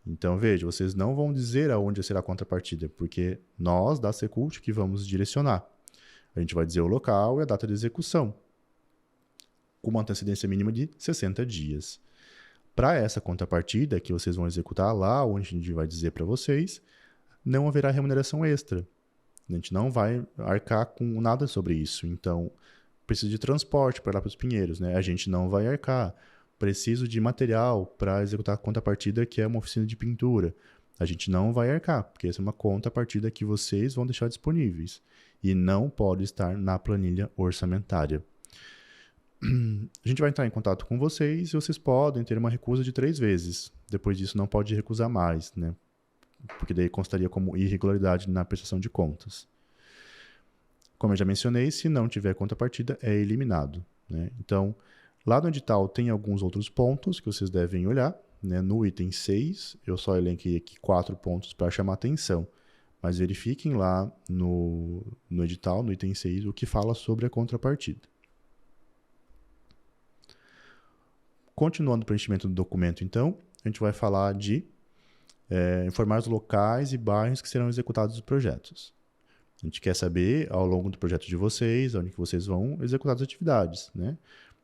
Então, veja, vocês não vão dizer aonde será a contrapartida, porque nós, da Secult, que vamos direcionar. A gente vai dizer o local e a data de execução, com uma antecedência mínima de 60 dias. Para essa contrapartida que vocês vão executar lá, onde a gente vai dizer para vocês, não haverá remuneração extra. A gente não vai arcar com nada sobre isso. Então, preciso de transporte para ir lá para os Pinheiros, né? A gente não vai arcar. Preciso de material para executar a contrapartida, que é uma oficina de pintura. A gente não vai arcar, porque essa é uma contrapartida que vocês vão deixar disponíveis e não pode estar na planilha orçamentária. A gente vai entrar em contato com vocês e vocês podem ter uma recusa de 3 vezes. Depois disso, não pode recusar mais, né? Porque daí constaria como irregularidade na prestação de contas. Como eu já mencionei, se não tiver contrapartida, é eliminado, né? Então, lá no edital tem alguns outros pontos que vocês devem olhar, né? No item 6, eu só elenquei aqui 4 pontos para chamar atenção, mas verifiquem lá no edital, no item 6, o que fala sobre a contrapartida. Continuando o preenchimento do documento, então, a gente vai falar de informar os locais e bairros que serão executados os projetos. A gente quer saber, ao longo do projeto de vocês, onde que vocês vão executar as atividades, né?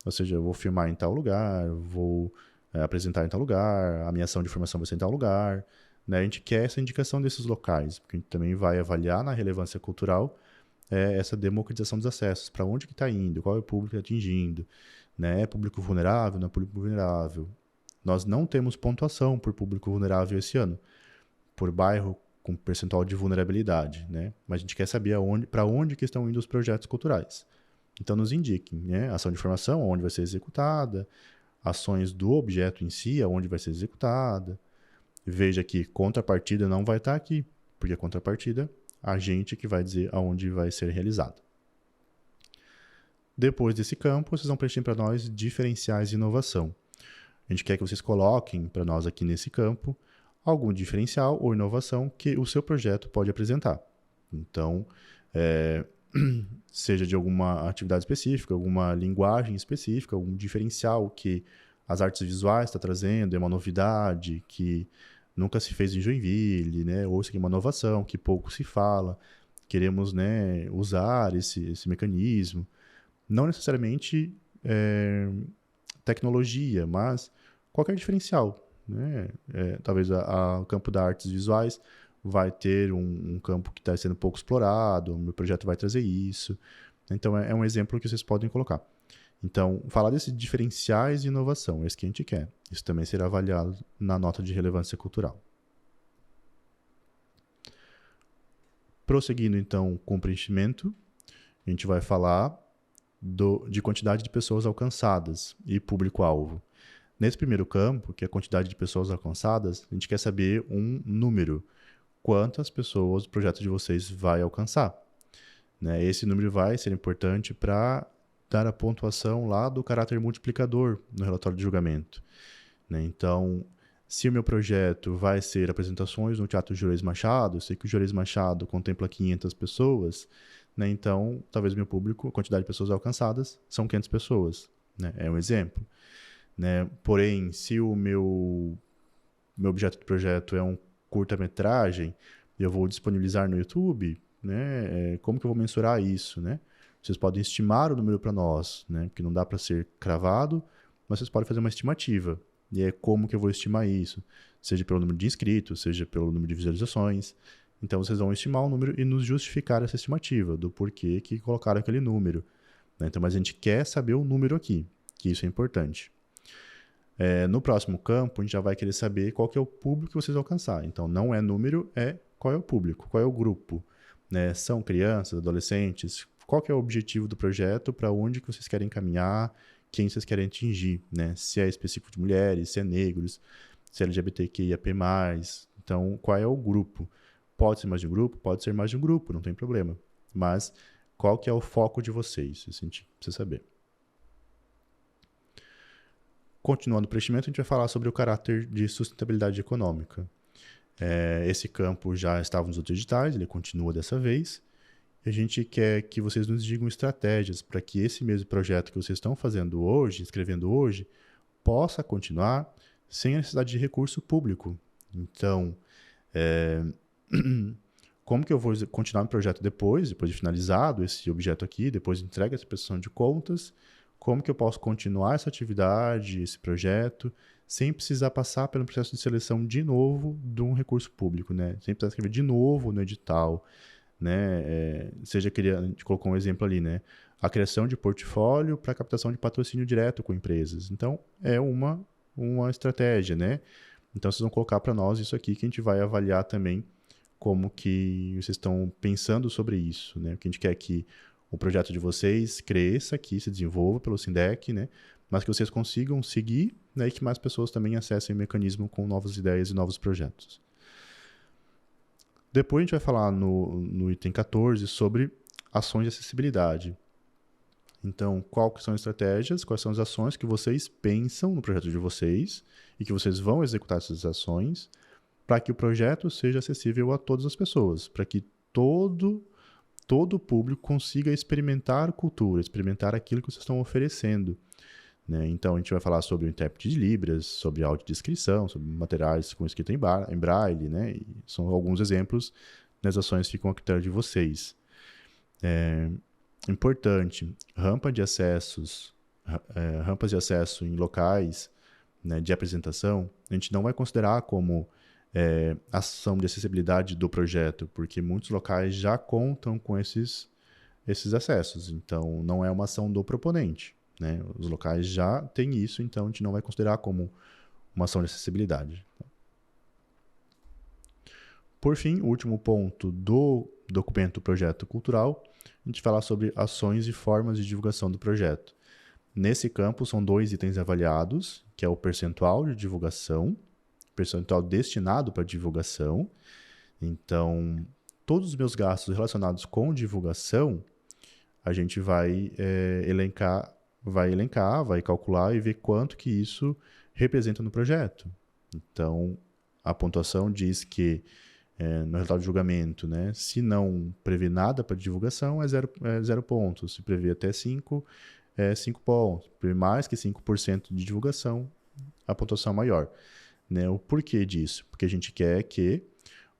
Ou seja, eu vou filmar em tal lugar, vou apresentar em tal lugar, a minha ação de formação vai ser em tal lugar, né? A gente quer essa indicação desses locais, porque a gente também vai avaliar na relevância cultural essa democratização dos acessos, para onde que está indo, qual é o público que está atingindo, né? É público vulnerável, não é público vulnerável? Nós não temos pontuação por público vulnerável esse ano, por bairro com percentual de vulnerabilidade, né? Mas a gente quer saber para onde que estão indo os projetos culturais. Então, nos indiquem, né? Ação de formação, onde vai ser executada, ações do objeto em si, aonde vai ser executada. Veja que contrapartida não vai estar aqui, porque a contrapartida, a gente que vai dizer aonde vai ser realizado. Depois desse campo, vocês vão preencher para nós diferenciais de inovação. A gente quer que vocês coloquem para nós aqui nesse campo algum diferencial ou inovação que o seu projeto pode apresentar. Então, seja de alguma atividade específica, alguma linguagem específica, algum diferencial que as artes visuais estão trazendo, é uma novidade que nunca se fez em Joinville, né? Ou seja, uma inovação que pouco se fala, queremos, né, usar esse mecanismo. Não necessariamente tecnologia, mas qualquer diferencial, né? Talvez o campo das artes visuais vai ter um campo que está sendo pouco explorado, o meu projeto vai trazer isso. Então, é um exemplo que vocês podem colocar. Então, falar desses diferenciais de inovação, é isso que a gente quer. Isso também será avaliado na nota de relevância cultural. Prosseguindo, então, com o preenchimento, a gente vai falar de quantidade de pessoas alcançadas e público-alvo. Nesse primeiro campo, que é a quantidade de pessoas alcançadas, a gente quer saber um número. Quantas pessoas o projeto de vocês vai alcançar, né? Esse número vai ser importante para dar a pontuação lá do caráter multiplicador no relatório de julgamento, né? Então, se o meu projeto vai ser apresentações no Teatro Juarez Machado, eu sei que o Juarez Machado contempla 500 pessoas, né? Então, talvez meu público, a quantidade de pessoas alcançadas, são 500 pessoas, né? É um exemplo, né? Porém, se o meu objeto de projeto é um curta-metragem, eu vou disponibilizar no YouTube, né? Como que eu vou mensurar isso, né? Vocês podem estimar o número para nós, né? Porque não dá para ser cravado, mas vocês podem fazer uma estimativa. E é como que eu vou estimar isso? Seja pelo número de inscritos, seja pelo número de visualizações. Então, vocês vão estimar o número e nos justificar essa estimativa, do porquê que colocaram aquele número, né? Então, mas a gente quer saber o número aqui, que isso é importante. No próximo campo, a gente já vai querer saber qual que é o público que vocês vão alcançar. Então, não é número, é qual é o público, qual é o grupo, né? São crianças, adolescentes? Qual que é o objetivo do projeto, para onde que vocês querem caminhar, quem vocês querem atingir, né? Se é específico de mulheres, se é negros, se é LGBTQIAP+. Então, qual é o grupo? Pode ser mais de um grupo, pode ser mais de um grupo, não tem problema. Mas qual que é o foco de vocês? Isso a gente precisa saber. Continuando o preenchimento, a gente vai falar sobre o caráter de sustentabilidade econômica. Esse campo já estava nos outros editais, ele continua dessa vez. E a gente quer que vocês nos digam estratégias para que esse mesmo projeto que vocês estão fazendo hoje, escrevendo hoje, possa continuar sem a necessidade de recurso público. Então, como que eu vou continuar o projeto depois de finalizado esse objeto aqui, depois entrega essa prestação de contas, como que eu posso continuar essa atividade, esse projeto, sem precisar passar pelo processo de seleção de novo de um recurso público, né? Sem precisar escrever de novo no edital, né? A gente colocou um exemplo ali, né? A criação de portfólio para captação de patrocínio direto com empresas. Então, é uma estratégia, né? Então, vocês vão colocar para nós isso aqui que a gente vai avaliar também como que vocês estão pensando sobre isso, né? Porque a gente quer que o projeto de vocês cresça, que se desenvolva pelo SINDEC, né? Mas que vocês consigam seguir, né? E que mais pessoas também acessem o mecanismo com novas ideias e novos projetos. Depois a gente vai falar no item 14 sobre ações de acessibilidade. Então, quais são as estratégias, quais são as ações que vocês pensam no projeto de vocês e que vocês vão executar essas ações para que o projeto seja acessível a todas as pessoas, para que todo o público consiga experimentar cultura, experimentar aquilo que vocês estão oferecendo, né? Então, a gente vai falar sobre o intérprete de Libras, sobre audiodescrição, sobre materiais com escrita em braille, né? E são alguns exemplos, as ações ficam a critério de vocês. Importante, rampas de acesso em locais, né, de apresentação, a gente não vai considerar como ação de acessibilidade do projeto, porque muitos locais já contam com esses acessos, então não é uma ação do proponente, né? Os locais já têm isso, então a gente não vai considerar como uma ação de acessibilidade. Por fim, o último ponto do documento Projeto Cultural, a gente fala sobre ações e formas de divulgação do projeto. Nesse campo, são 2 itens avaliados, que é o percentual de divulgação, percentual destinado para divulgação. Então, todos os meus gastos relacionados com divulgação, a gente vai elencar, vai calcular e ver quanto que isso representa no projeto. Então, a pontuação diz que no resultado de julgamento, né, se não prevê nada para divulgação, é 0 pontos. Se prevê até 5, é 5 pontos. Se prevê mais que 5% de divulgação, a pontuação é maior. Né? O porquê disso? Porque a gente quer que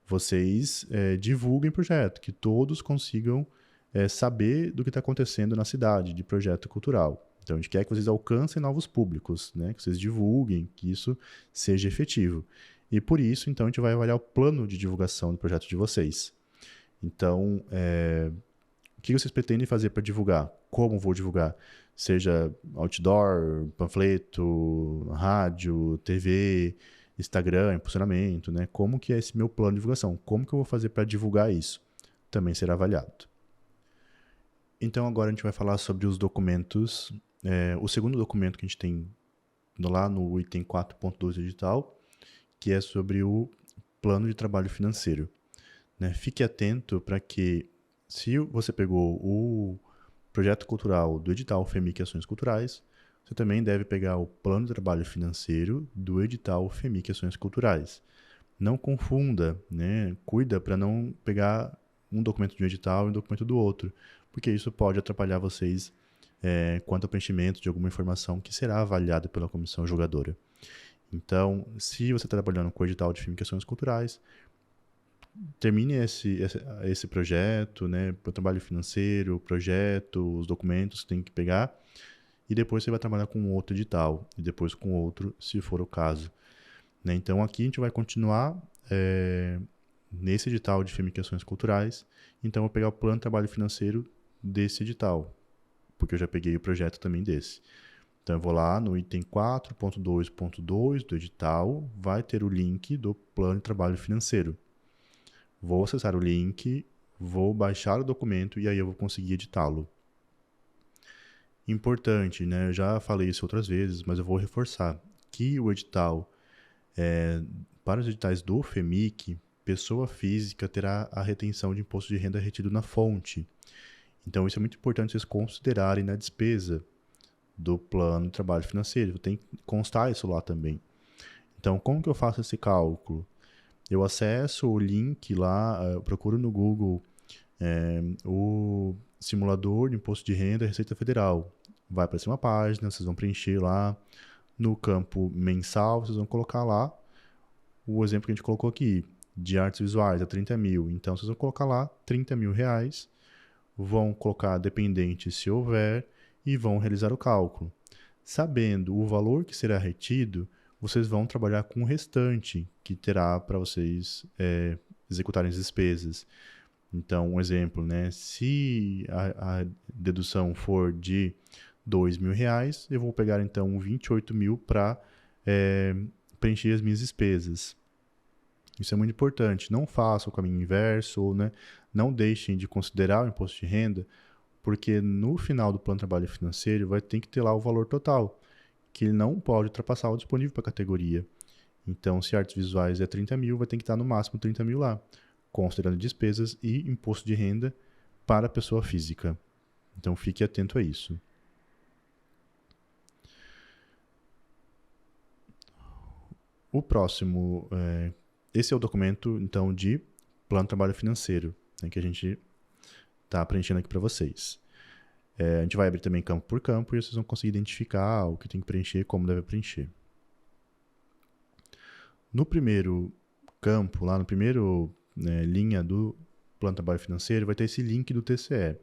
vocês divulguem o projeto, que todos consigam saber do que está acontecendo na cidade, de projeto cultural. Então, a gente quer que vocês alcancem novos públicos, né? Que vocês divulguem, que isso seja efetivo. E por isso, então, a gente vai avaliar o plano de divulgação do projeto de vocês. Então, o que vocês pretendem fazer para divulgar? Como vou divulgar? Seja outdoor, panfleto, rádio, TV, Instagram, impulsionamento, né? Como que é esse meu plano de divulgação? Como que eu vou fazer para divulgar isso? Também será avaliado. Então, agora a gente vai falar sobre os documentos. O segundo documento que a gente tem lá no item 4.2 do edital, que é sobre o plano de trabalho financeiro. Né? Fique atento para que, se você pegou o projeto cultural do edital FEMIC Ações Culturais, você também deve pegar o plano de trabalho financeiro do edital FEMIC Ações Culturais. Não confunda, né? Cuida para não pegar um documento de um edital e um documento do outro, porque isso pode atrapalhar vocês quanto ao preenchimento de alguma informação que será avaliada pela comissão julgadora. Então, se você está trabalhando com o edital de FEMIC Ações Culturais, termine esse projeto, né, o trabalho financeiro, o projeto, os documentos que tem que pegar, e depois você vai trabalhar com outro edital, e depois com outro, se for o caso. Né? Então, aqui a gente vai continuar nesse edital de FEMIC Ações Culturais, então eu vou pegar o plano de trabalho financeiro desse edital, porque eu já peguei o projeto também desse. Então, eu vou lá no item 4.2.2 do edital, vai ter o link do plano de trabalho financeiro. Vou acessar o link, vou baixar o documento e aí eu vou conseguir editá-lo. Importante, né? Eu já falei isso outras vezes, mas eu vou reforçar que o edital, para os editais do FEMIC, pessoa física terá a retenção de imposto de renda retido na fonte. Então, isso é muito importante vocês considerarem na despesa do plano de trabalho financeiro. Tem que constar isso lá também. Então, como que eu faço esse cálculo? Eu acesso o link lá, eu procuro no Google o simulador de imposto de renda e Receita Federal. Vai aparecer uma página, vocês vão preencher lá. No campo mensal, vocês vão colocar lá o exemplo que a gente colocou aqui, de artes visuais, é 30 mil. Então, vocês vão colocar lá 30 mil reais, vão colocar dependente se houver e vão realizar o cálculo. Sabendo o valor que será retido, vocês vão trabalhar com o restante que terá para vocês executarem as despesas. Então, um exemplo, né? Se a dedução for de R$ 2.000, eu vou pegar então 28 mil para preencher as minhas despesas. Isso é muito importante. Não façam o caminho inverso, ou, né, não deixem de considerar o imposto de renda, porque no final do plano de trabalho financeiro vai ter que ter lá o valor total, que ele não pode ultrapassar o disponível para a categoria. Então, se artes visuais é 30 mil, vai ter que estar no máximo 30 mil lá, considerando despesas e imposto de renda para a pessoa física. Então, fique atento a isso. O próximo, esse é o documento, então, de plano de trabalho financeiro, né, que a gente está preenchendo aqui para vocês. A gente vai abrir também campo por campo e vocês vão conseguir identificar o que tem que preencher e como deve preencher. No primeiro campo, lá no primeiro linha do plano de trabalho financeiro, vai ter esse link do TCE.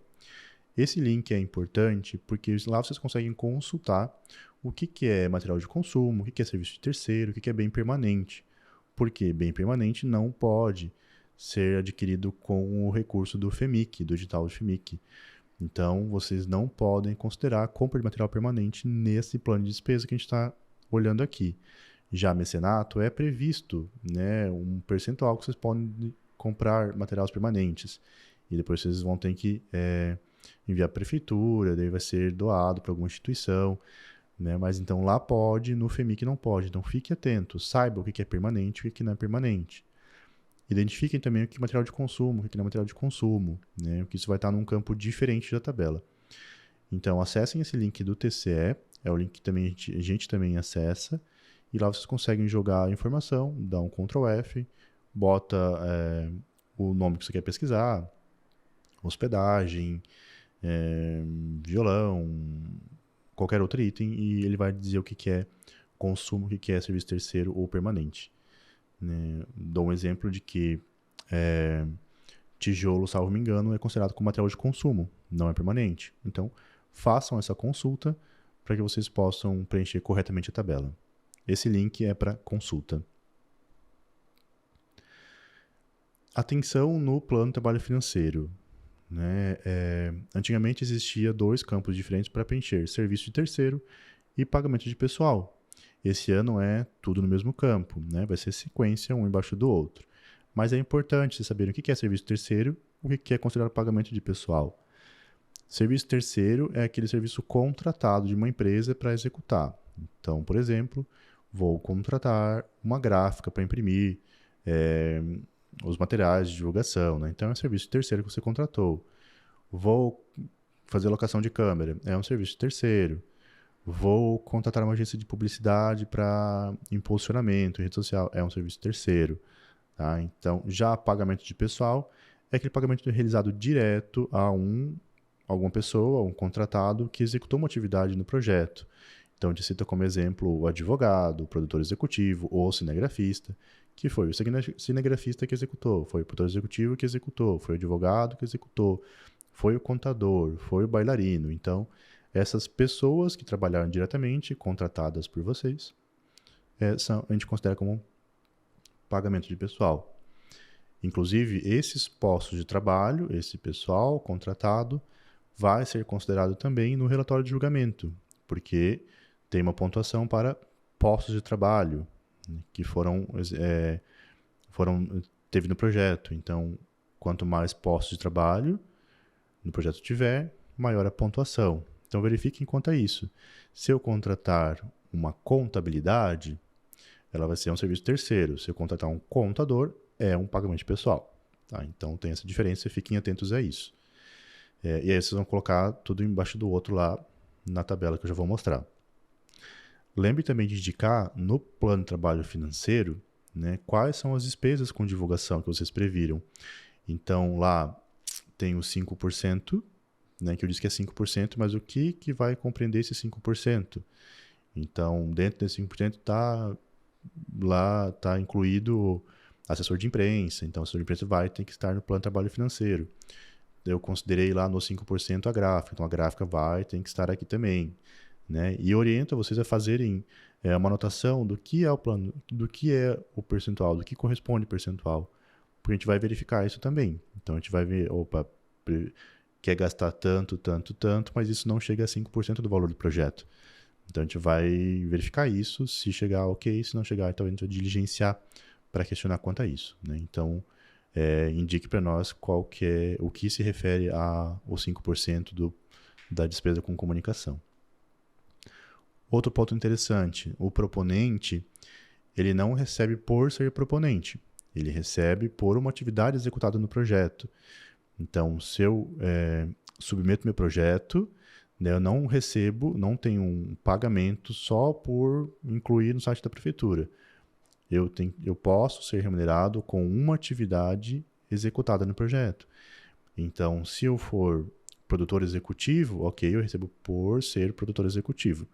Esse link é importante porque lá vocês conseguem consultar o que é material de consumo, o que é serviço de terceiro, o que é bem permanente. Porque bem permanente não pode ser adquirido com o recurso do FEMIC, do edital do FEMIC. Então, vocês não podem considerar a compra de material permanente nesse plano de despesa que a gente está olhando aqui. Já mecenato é previsto, né, um percentual que vocês podem comprar materiais permanentes. E depois vocês vão ter que enviar para a prefeitura, daí vai ser doado para alguma instituição. Né? Mas então lá pode, no FEMIC não pode. Então fique atento, saiba o que é permanente e o que não é permanente. Identifiquem também o que é material de consumo, o que não é material de consumo, né? Porque isso vai estar num campo diferente da tabela. Então acessem esse link do TCE, é o link que também a gente também acessa, e lá vocês conseguem jogar a informação, dá um Ctrl F, bota o nome que você quer pesquisar, hospedagem, violão, qualquer outro item, e ele vai dizer o que é consumo, o que é serviço terceiro ou permanente. Né? Dou um exemplo de que tijolo, salvo me engano, é considerado como material de consumo, não é permanente. Então, façam essa consulta para que vocês possam preencher corretamente a tabela. Esse link é para consulta. Atenção no plano de trabalho financeiro. Né? Antigamente existia 2 campos diferentes para preencher, serviço de terceiro e pagamento de pessoal. Esse ano é tudo no mesmo campo, né? Vai ser sequência um embaixo do outro. Mas é importante vocês saberem o que é serviço terceiro, o que é considerado pagamento de pessoal. Serviço terceiro é aquele serviço contratado de uma empresa para executar. Então, por exemplo, vou contratar uma gráfica para imprimir os materiais de divulgação, né? Então é um serviço terceiro que você contratou. Vou fazer locação de câmera, é um serviço terceiro. Vou contratar uma agência de publicidade para impulsionamento em rede social, é um serviço terceiro. Tá? Então, já pagamento de pessoal é aquele pagamento realizado direto a alguma pessoa, um contratado que executou uma atividade no projeto. Então, a gente cita como exemplo o advogado, o produtor executivo ou o cinegrafista, que foi o cinegrafista que executou, foi o produtor executivo que executou, foi o advogado que executou, foi o contador, foi o bailarino. Então, essas pessoas que trabalharam diretamente, contratadas por vocês, a gente considera como pagamento de pessoal. Inclusive, esses postos de trabalho, esse pessoal contratado, vai ser considerado também no relatório de julgamento, porque tem uma pontuação para postos de trabalho, né, que teve no projeto. Então, quanto mais postos de trabalho no projeto tiver, maior a pontuação. Então, verifiquem quanto a isso. Se eu contratar uma contabilidade, ela vai ser um serviço terceiro. Se eu contratar um contador, é um pagamento pessoal. Tá? Então, tem essa diferença, fiquem atentos a isso. E aí vocês vão colocar tudo embaixo do outro lá na tabela que eu já vou mostrar. Lembre também de indicar no plano de trabalho financeiro, né, quais são as despesas com divulgação que vocês previram. Então, lá tem os 5%, né, que eu disse que é 5%, mas o que vai compreender esse 5%? Então, dentro desse 5% está incluído assessor de imprensa. Então, o assessor de imprensa ter que estar no plano de trabalho financeiro. Eu considerei lá no 5% a gráfica. Então, a gráfica tem que estar aqui também. Né? E oriento vocês a fazerem uma anotação do que é o plano, do que é o percentual, do que corresponde o percentual. Porque a gente vai verificar isso também. Então, a gente vai ver, quer gastar tanto, mas isso não chega a 5% do valor do projeto. Então, a gente vai verificar isso, se chegar ok, se não chegar, então a gente vai diligenciar para questionar quanto a isso. Né? Então, indique para nós o que se refere aos 5% da despesa com comunicação. Outro ponto interessante, o proponente, ele não recebe por ser proponente, ele recebe por uma atividade executada no projeto. Então, se eu submeto meu projeto, né, eu não não tenho um pagamento só por incluir no site da prefeitura. Eu posso ser remunerado com uma atividade executada no projeto. Então, se eu for produtor executivo, ok, eu recebo por ser produtor executivo,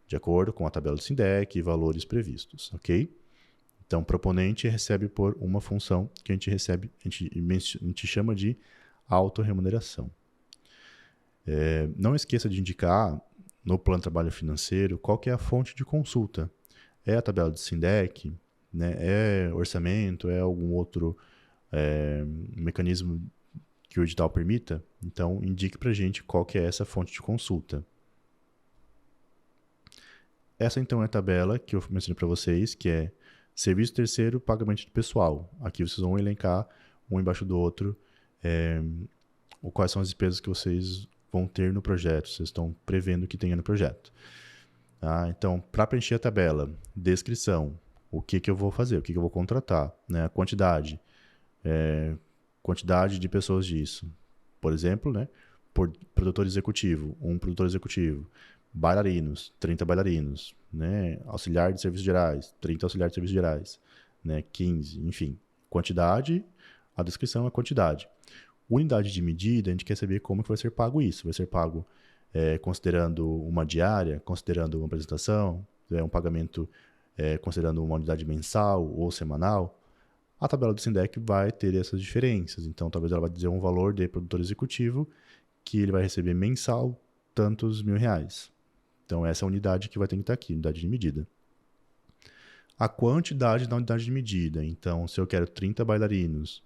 de acordo com a tabela do SINDEC e valores previstos, ok? Então, proponente recebe por uma função que a gente chama de autorremuneração. Não esqueça de indicar no plano de trabalho financeiro qual que é a fonte de consulta. É a tabela do SINDEC, né? É orçamento, é algum outro mecanismo que o edital permita? Então, indique para a gente qual que é essa fonte de consulta. Essa, então, é a tabela que eu mencionei para vocês, que é serviço terceiro, pagamento de pessoal. Aqui vocês vão elencar, um embaixo do outro, quais são as despesas que vocês vão ter no projeto, vocês estão prevendo que tenha no projeto. Então, para preencher a tabela, descrição, o que eu vou fazer, o que eu vou contratar, né? A quantidade de pessoas disso. Por exemplo, né? Por produtor executivo, um produtor executivo. Bailarinos, 30 bailarinos, né? Auxiliar de serviços gerais, 30 auxiliares de serviços gerais, né? 15, enfim. Quantidade, a descrição é a quantidade. Unidade de medida, a gente quer saber como que vai ser pago isso. Vai ser pago considerando uma diária, considerando uma apresentação, um pagamento considerando uma unidade mensal ou semanal. A tabela do SINDEC vai ter essas diferenças. Então, talvez ela vai dizer um valor de produtor executivo que ele vai receber mensal tantos R$1.000. Então, essa é a unidade que vai ter que estar aqui, unidade de medida. A quantidade da unidade de medida. Então, se eu quero 30 bailarinos,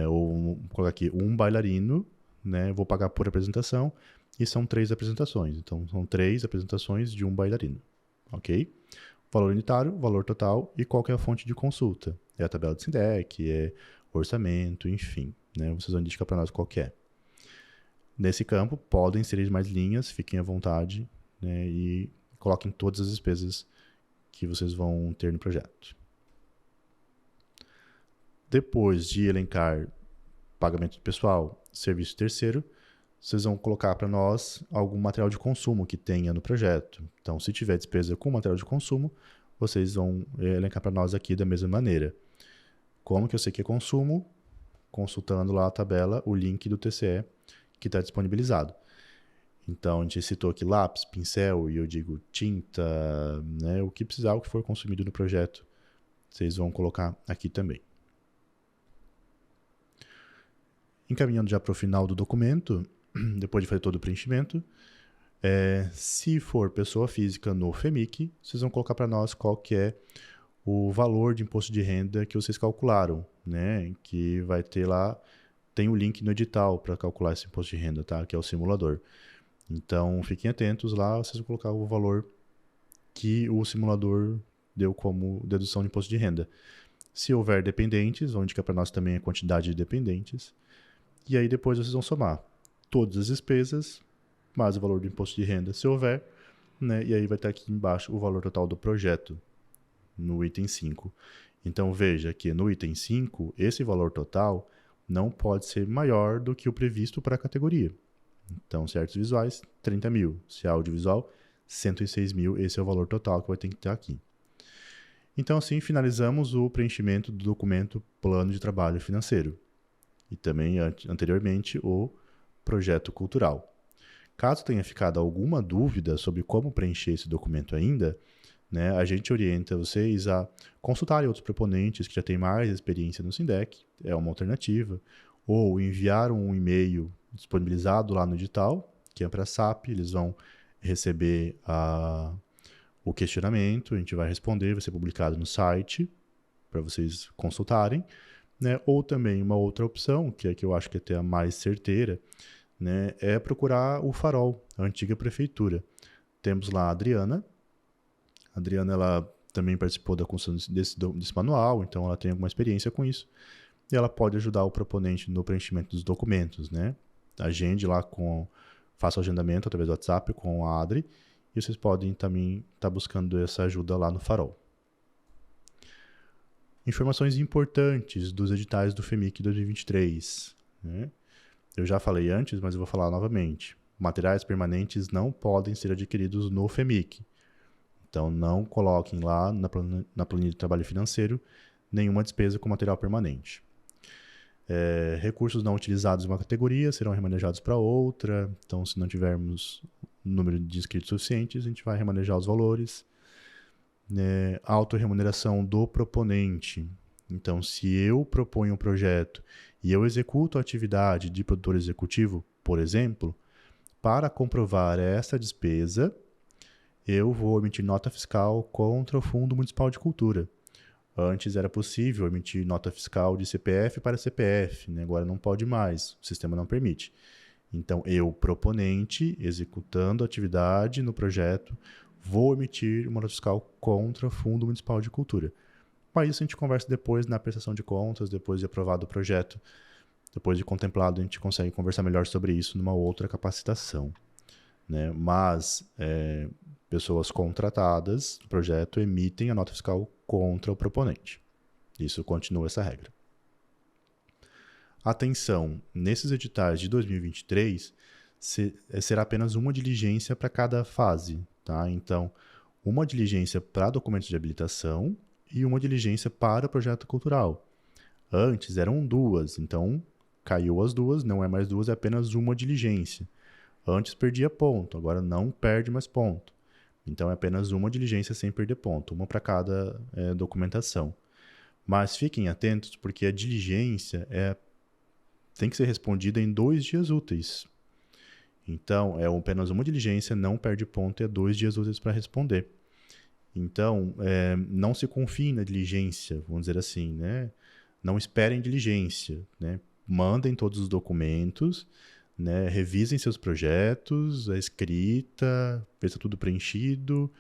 ou vou colocar aqui um bailarino, né, vou pagar por apresentação, e são 3 apresentações. Então, são 3 apresentações de um bailarino. Ok? Valor unitário, valor total e qual que é a fonte de consulta. É a tabela do SINDEC, é orçamento, enfim. Né, vocês vão indicar para nós qual que é. Nesse campo, podem inserir mais linhas, fiquem à vontade, né, e coloquem todas as despesas que vocês vão ter no projeto. Depois de elencar pagamento de pessoal, serviço terceiro, vocês vão colocar para nós algum material de consumo que tenha no projeto. Então, se tiver despesa com material de consumo, vocês vão elencar para nós aqui da mesma maneira. Como que eu sei que é consumo? Consultando lá a tabela, o link do TCE que está disponibilizado. Então, a gente citou aqui lápis, pincel, e eu digo tinta, né? O que precisar, o que for consumido no projeto, vocês vão colocar aqui também. Encaminhando já para o final do documento, depois de fazer todo o preenchimento, se for pessoa física no FEMIC, vocês vão colocar para nós qual que é o valor de imposto de renda que vocês calcularam, né? Que vai ter lá, tem o link no edital para calcular esse imposto de renda, tá? Que é o simulador. Então, fiquem atentos lá, vocês vão colocar o valor que o simulador deu como dedução de imposto de renda. Se houver dependentes, vão indicar para nós também a quantidade de dependentes. E aí depois vocês vão somar todas as despesas, mais o valor do imposto de renda, se houver, né? E aí vai estar aqui embaixo o valor total do projeto, no item 5. Então veja que no item 5, esse valor total não pode ser maior do que o previsto para a categoria. Então, se artes visuais, 30 mil. Se audiovisual, 106 mil. Esse é o valor total que vai ter que estar aqui. Então, assim, finalizamos o preenchimento do documento Plano de Trabalho Financeiro. E também, anteriormente, o Projeto Cultural. Caso tenha ficado alguma dúvida sobre como preencher esse documento ainda, né, a gente orienta vocês a consultarem outros proponentes que já têm mais experiência no SINDEC, é uma alternativa, ou enviar um e-mail disponibilizado lá no edital, que é para a SAP, eles vão receber o questionamento, a gente vai responder, vai ser publicado no site para vocês consultarem, né? Ou também uma outra opção, que é que eu acho que é até a mais certeira, né? É procurar o Farol, a antiga prefeitura. Temos lá a Adriana. A Adriana, ela também participou da construção desse manual, então ela tem alguma experiência com isso. E ela pode ajudar o proponente no preenchimento dos documentos, né? Agende lá faça o agendamento através do WhatsApp com a Adri, e vocês podem também estar buscando essa ajuda lá no Farol. Informações importantes dos editais do FEMIC 2023. Né? Eu já falei antes, mas eu vou falar novamente. Materiais permanentes não podem ser adquiridos no FEMIC. Então, não coloquem lá na planilha de trabalho financeiro nenhuma despesa com material permanente. Recursos não utilizados em uma categoria serão remanejados para outra. Então, se não tivermos número de inscritos suficientes, a gente vai remanejar os valores. Autorremuneração do proponente. Então, se eu proponho um projeto e eu executo a atividade de produtor executivo, por exemplo, para comprovar essa despesa, eu vou emitir nota fiscal contra o Fundo Municipal de Cultura. Antes era possível emitir nota fiscal de CPF para CPF, né? Agora não pode mais, o sistema não permite. Então, eu, proponente, executando a atividade no projeto, vou emitir uma nota fiscal contra o Fundo Municipal de Cultura. Mas isso a gente conversa depois na prestação de contas, depois de aprovado o projeto, depois de contemplado, a gente consegue conversar melhor sobre isso numa outra capacitação. Né? Mas pessoas contratadas do projeto emitem a nota fiscal contra o proponente. Isso continua essa regra. Atenção, nesses editais de 2023, será apenas uma diligência para cada fase. Tá? Então, uma diligência para documentos de habilitação e uma diligência para o projeto cultural. Antes eram duas, então caiu as duas, não é mais duas, é apenas uma diligência. Antes perdia ponto, agora não perde mais ponto. Então é apenas uma diligência sem perder ponto, uma para cada documentação. Mas fiquem atentos, porque a diligência tem que ser respondida em 2 dias úteis. Então, é apenas uma diligência, não perde ponto, é 2 dias úteis para responder. Então, não se confiem na diligência, vamos dizer assim, né? Não esperem diligência, né? Mandem todos os documentos, né? Revisem seus projetos, a escrita, veja tudo preenchido,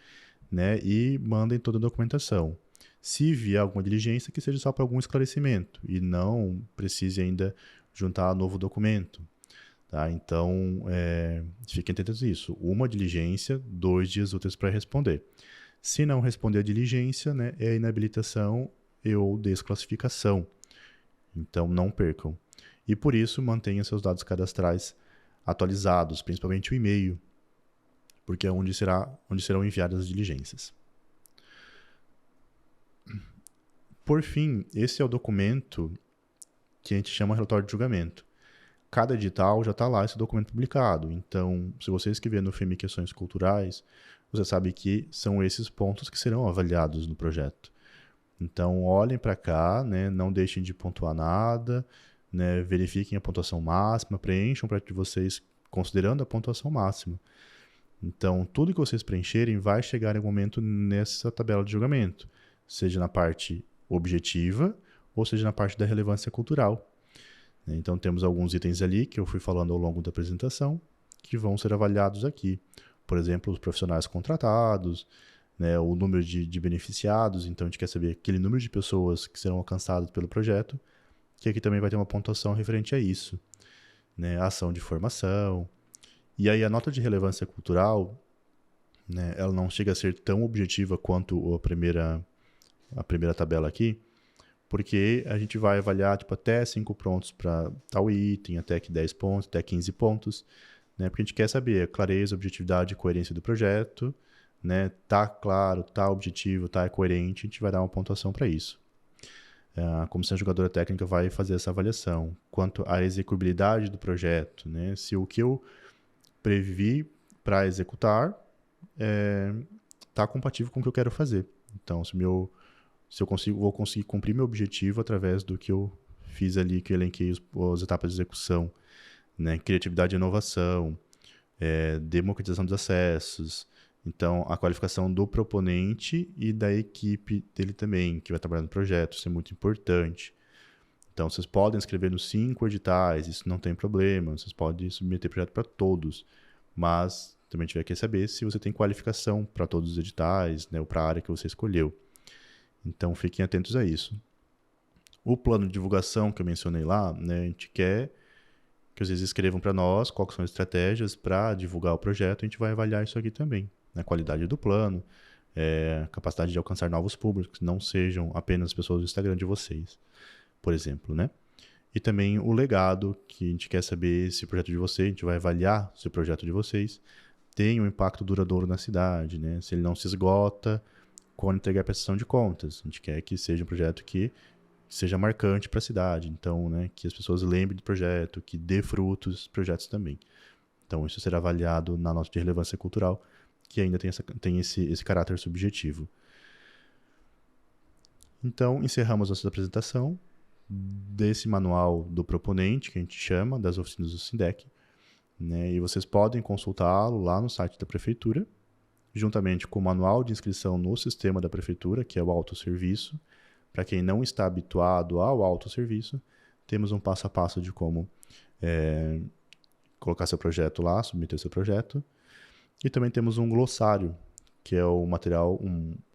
né? E mandem toda a documentação. Se vier alguma diligência, que seja só para algum esclarecimento e não precise ainda juntar novo documento. Tá? Então, fiquem atentos a isso. Uma diligência, 2 dias úteis para responder. Se não responder a diligência, né, é inabilitação ou desclassificação. Então, não percam. E por isso, mantenha seus dados cadastrais atualizados, principalmente o e-mail, porque é onde serão enviadas as diligências. Por fim, esse é o documento que a gente chama relatório de julgamento. cada edital já está lá esse documento publicado. Então, se você escrever no FEMIC Ações Culturais, você sabe que são esses pontos que serão avaliados no projeto. Então, olhem para cá, né? Não deixem de pontuar nada, né? Verifiquem a pontuação máxima, preencham o projeto de vocês considerando a pontuação máxima. Então, tudo que vocês preencherem vai chegar em algum momento nessa tabela de julgamento, seja na parte objetiva ou seja na parte da relevância cultural. Então, temos alguns itens ali que eu fui falando ao longo da apresentação que vão ser avaliados aqui. Por exemplo, os profissionais contratados, né, o número de beneficiados. Então, a gente quer saber aquele número de pessoas que serão alcançadas pelo projeto, que aqui também vai ter uma pontuação referente a isso. Né, a ação de formação. E aí, a nota de relevância cultural, né, ela não chega a ser tão objetiva quanto a primeira tabela aqui, porque a gente vai avaliar tipo, até 5 pontos para tal item, até que 10 pontos, até 15 pontos, né? Porque a gente quer saber a clareza, objetividade e coerência do projeto, né? Tá claro, tá objetivo, tá coerente, a gente vai dar uma pontuação para isso. A comissão julgadora técnica vai fazer essa avaliação. Quanto à execuibilidade do projeto, né? Se o que eu previ para executar está compatível com o que eu quero fazer. Então, se eu vou conseguir cumprir meu objetivo através do que eu fiz ali, que eu elenquei as etapas de execução, né? Criatividade e inovação, democratização dos acessos, então a qualificação do proponente e da equipe dele também, que vai trabalhar no projeto, isso é muito importante. Então, vocês podem escrever nos 5 editais, isso não tem problema, vocês podem submeter projeto para todos, mas também a gente vai querer saber se você tem qualificação para todos os editais, né, ou para a área que você escolheu. Então, fiquem atentos a isso. O plano de divulgação que eu mencionei lá, né, a gente quer que vocês escrevam para nós quais são as estratégias para divulgar o projeto, a gente vai avaliar isso aqui também. A qualidade do plano, capacidade de alcançar novos públicos, não sejam apenas as pessoas do Instagram de vocês, por exemplo, né? E também o legado, que a gente quer saber se o projeto de vocês, a gente vai avaliar se o projeto de vocês tem um impacto duradouro na cidade, né? Se ele não se esgota quando entregar a prestação de contas. A gente quer que seja um projeto que seja marcante para a cidade, então, né, que as pessoas lembrem do projeto, que dê frutos dos projetos também. Então, isso será avaliado na nota de relevância cultural, que ainda tem esse caráter subjetivo. Então, encerramos nossa apresentação desse manual do proponente, que a gente chama, das oficinas do SINDEC, né, e vocês podem consultá-lo lá no site da Prefeitura, juntamente com o manual de inscrição no sistema da Prefeitura, que é o autosserviço. Para quem não está habituado ao autosserviço, temos um passo a passo de como colocar seu projeto lá, submeter seu projeto. E também temos um glossário, que é o material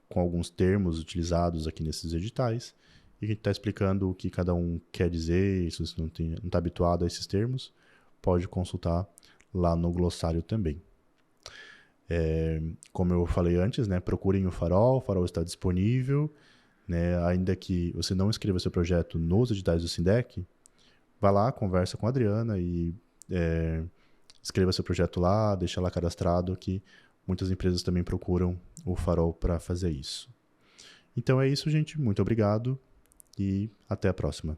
com alguns termos utilizados aqui nesses editais, e a gente está explicando o que cada um quer dizer, e se você não está habituado a esses termos, pode consultar lá no glossário também. Como eu falei antes, né, procurem o farol está disponível, né, ainda que você não escreva seu projeto nos editais do SINDEC, vá lá, conversa com a Adriana e escreva seu projeto lá, deixa lá cadastrado, que muitas empresas também procuram o farol para fazer isso. Então é isso, gente. Muito obrigado e até a próxima.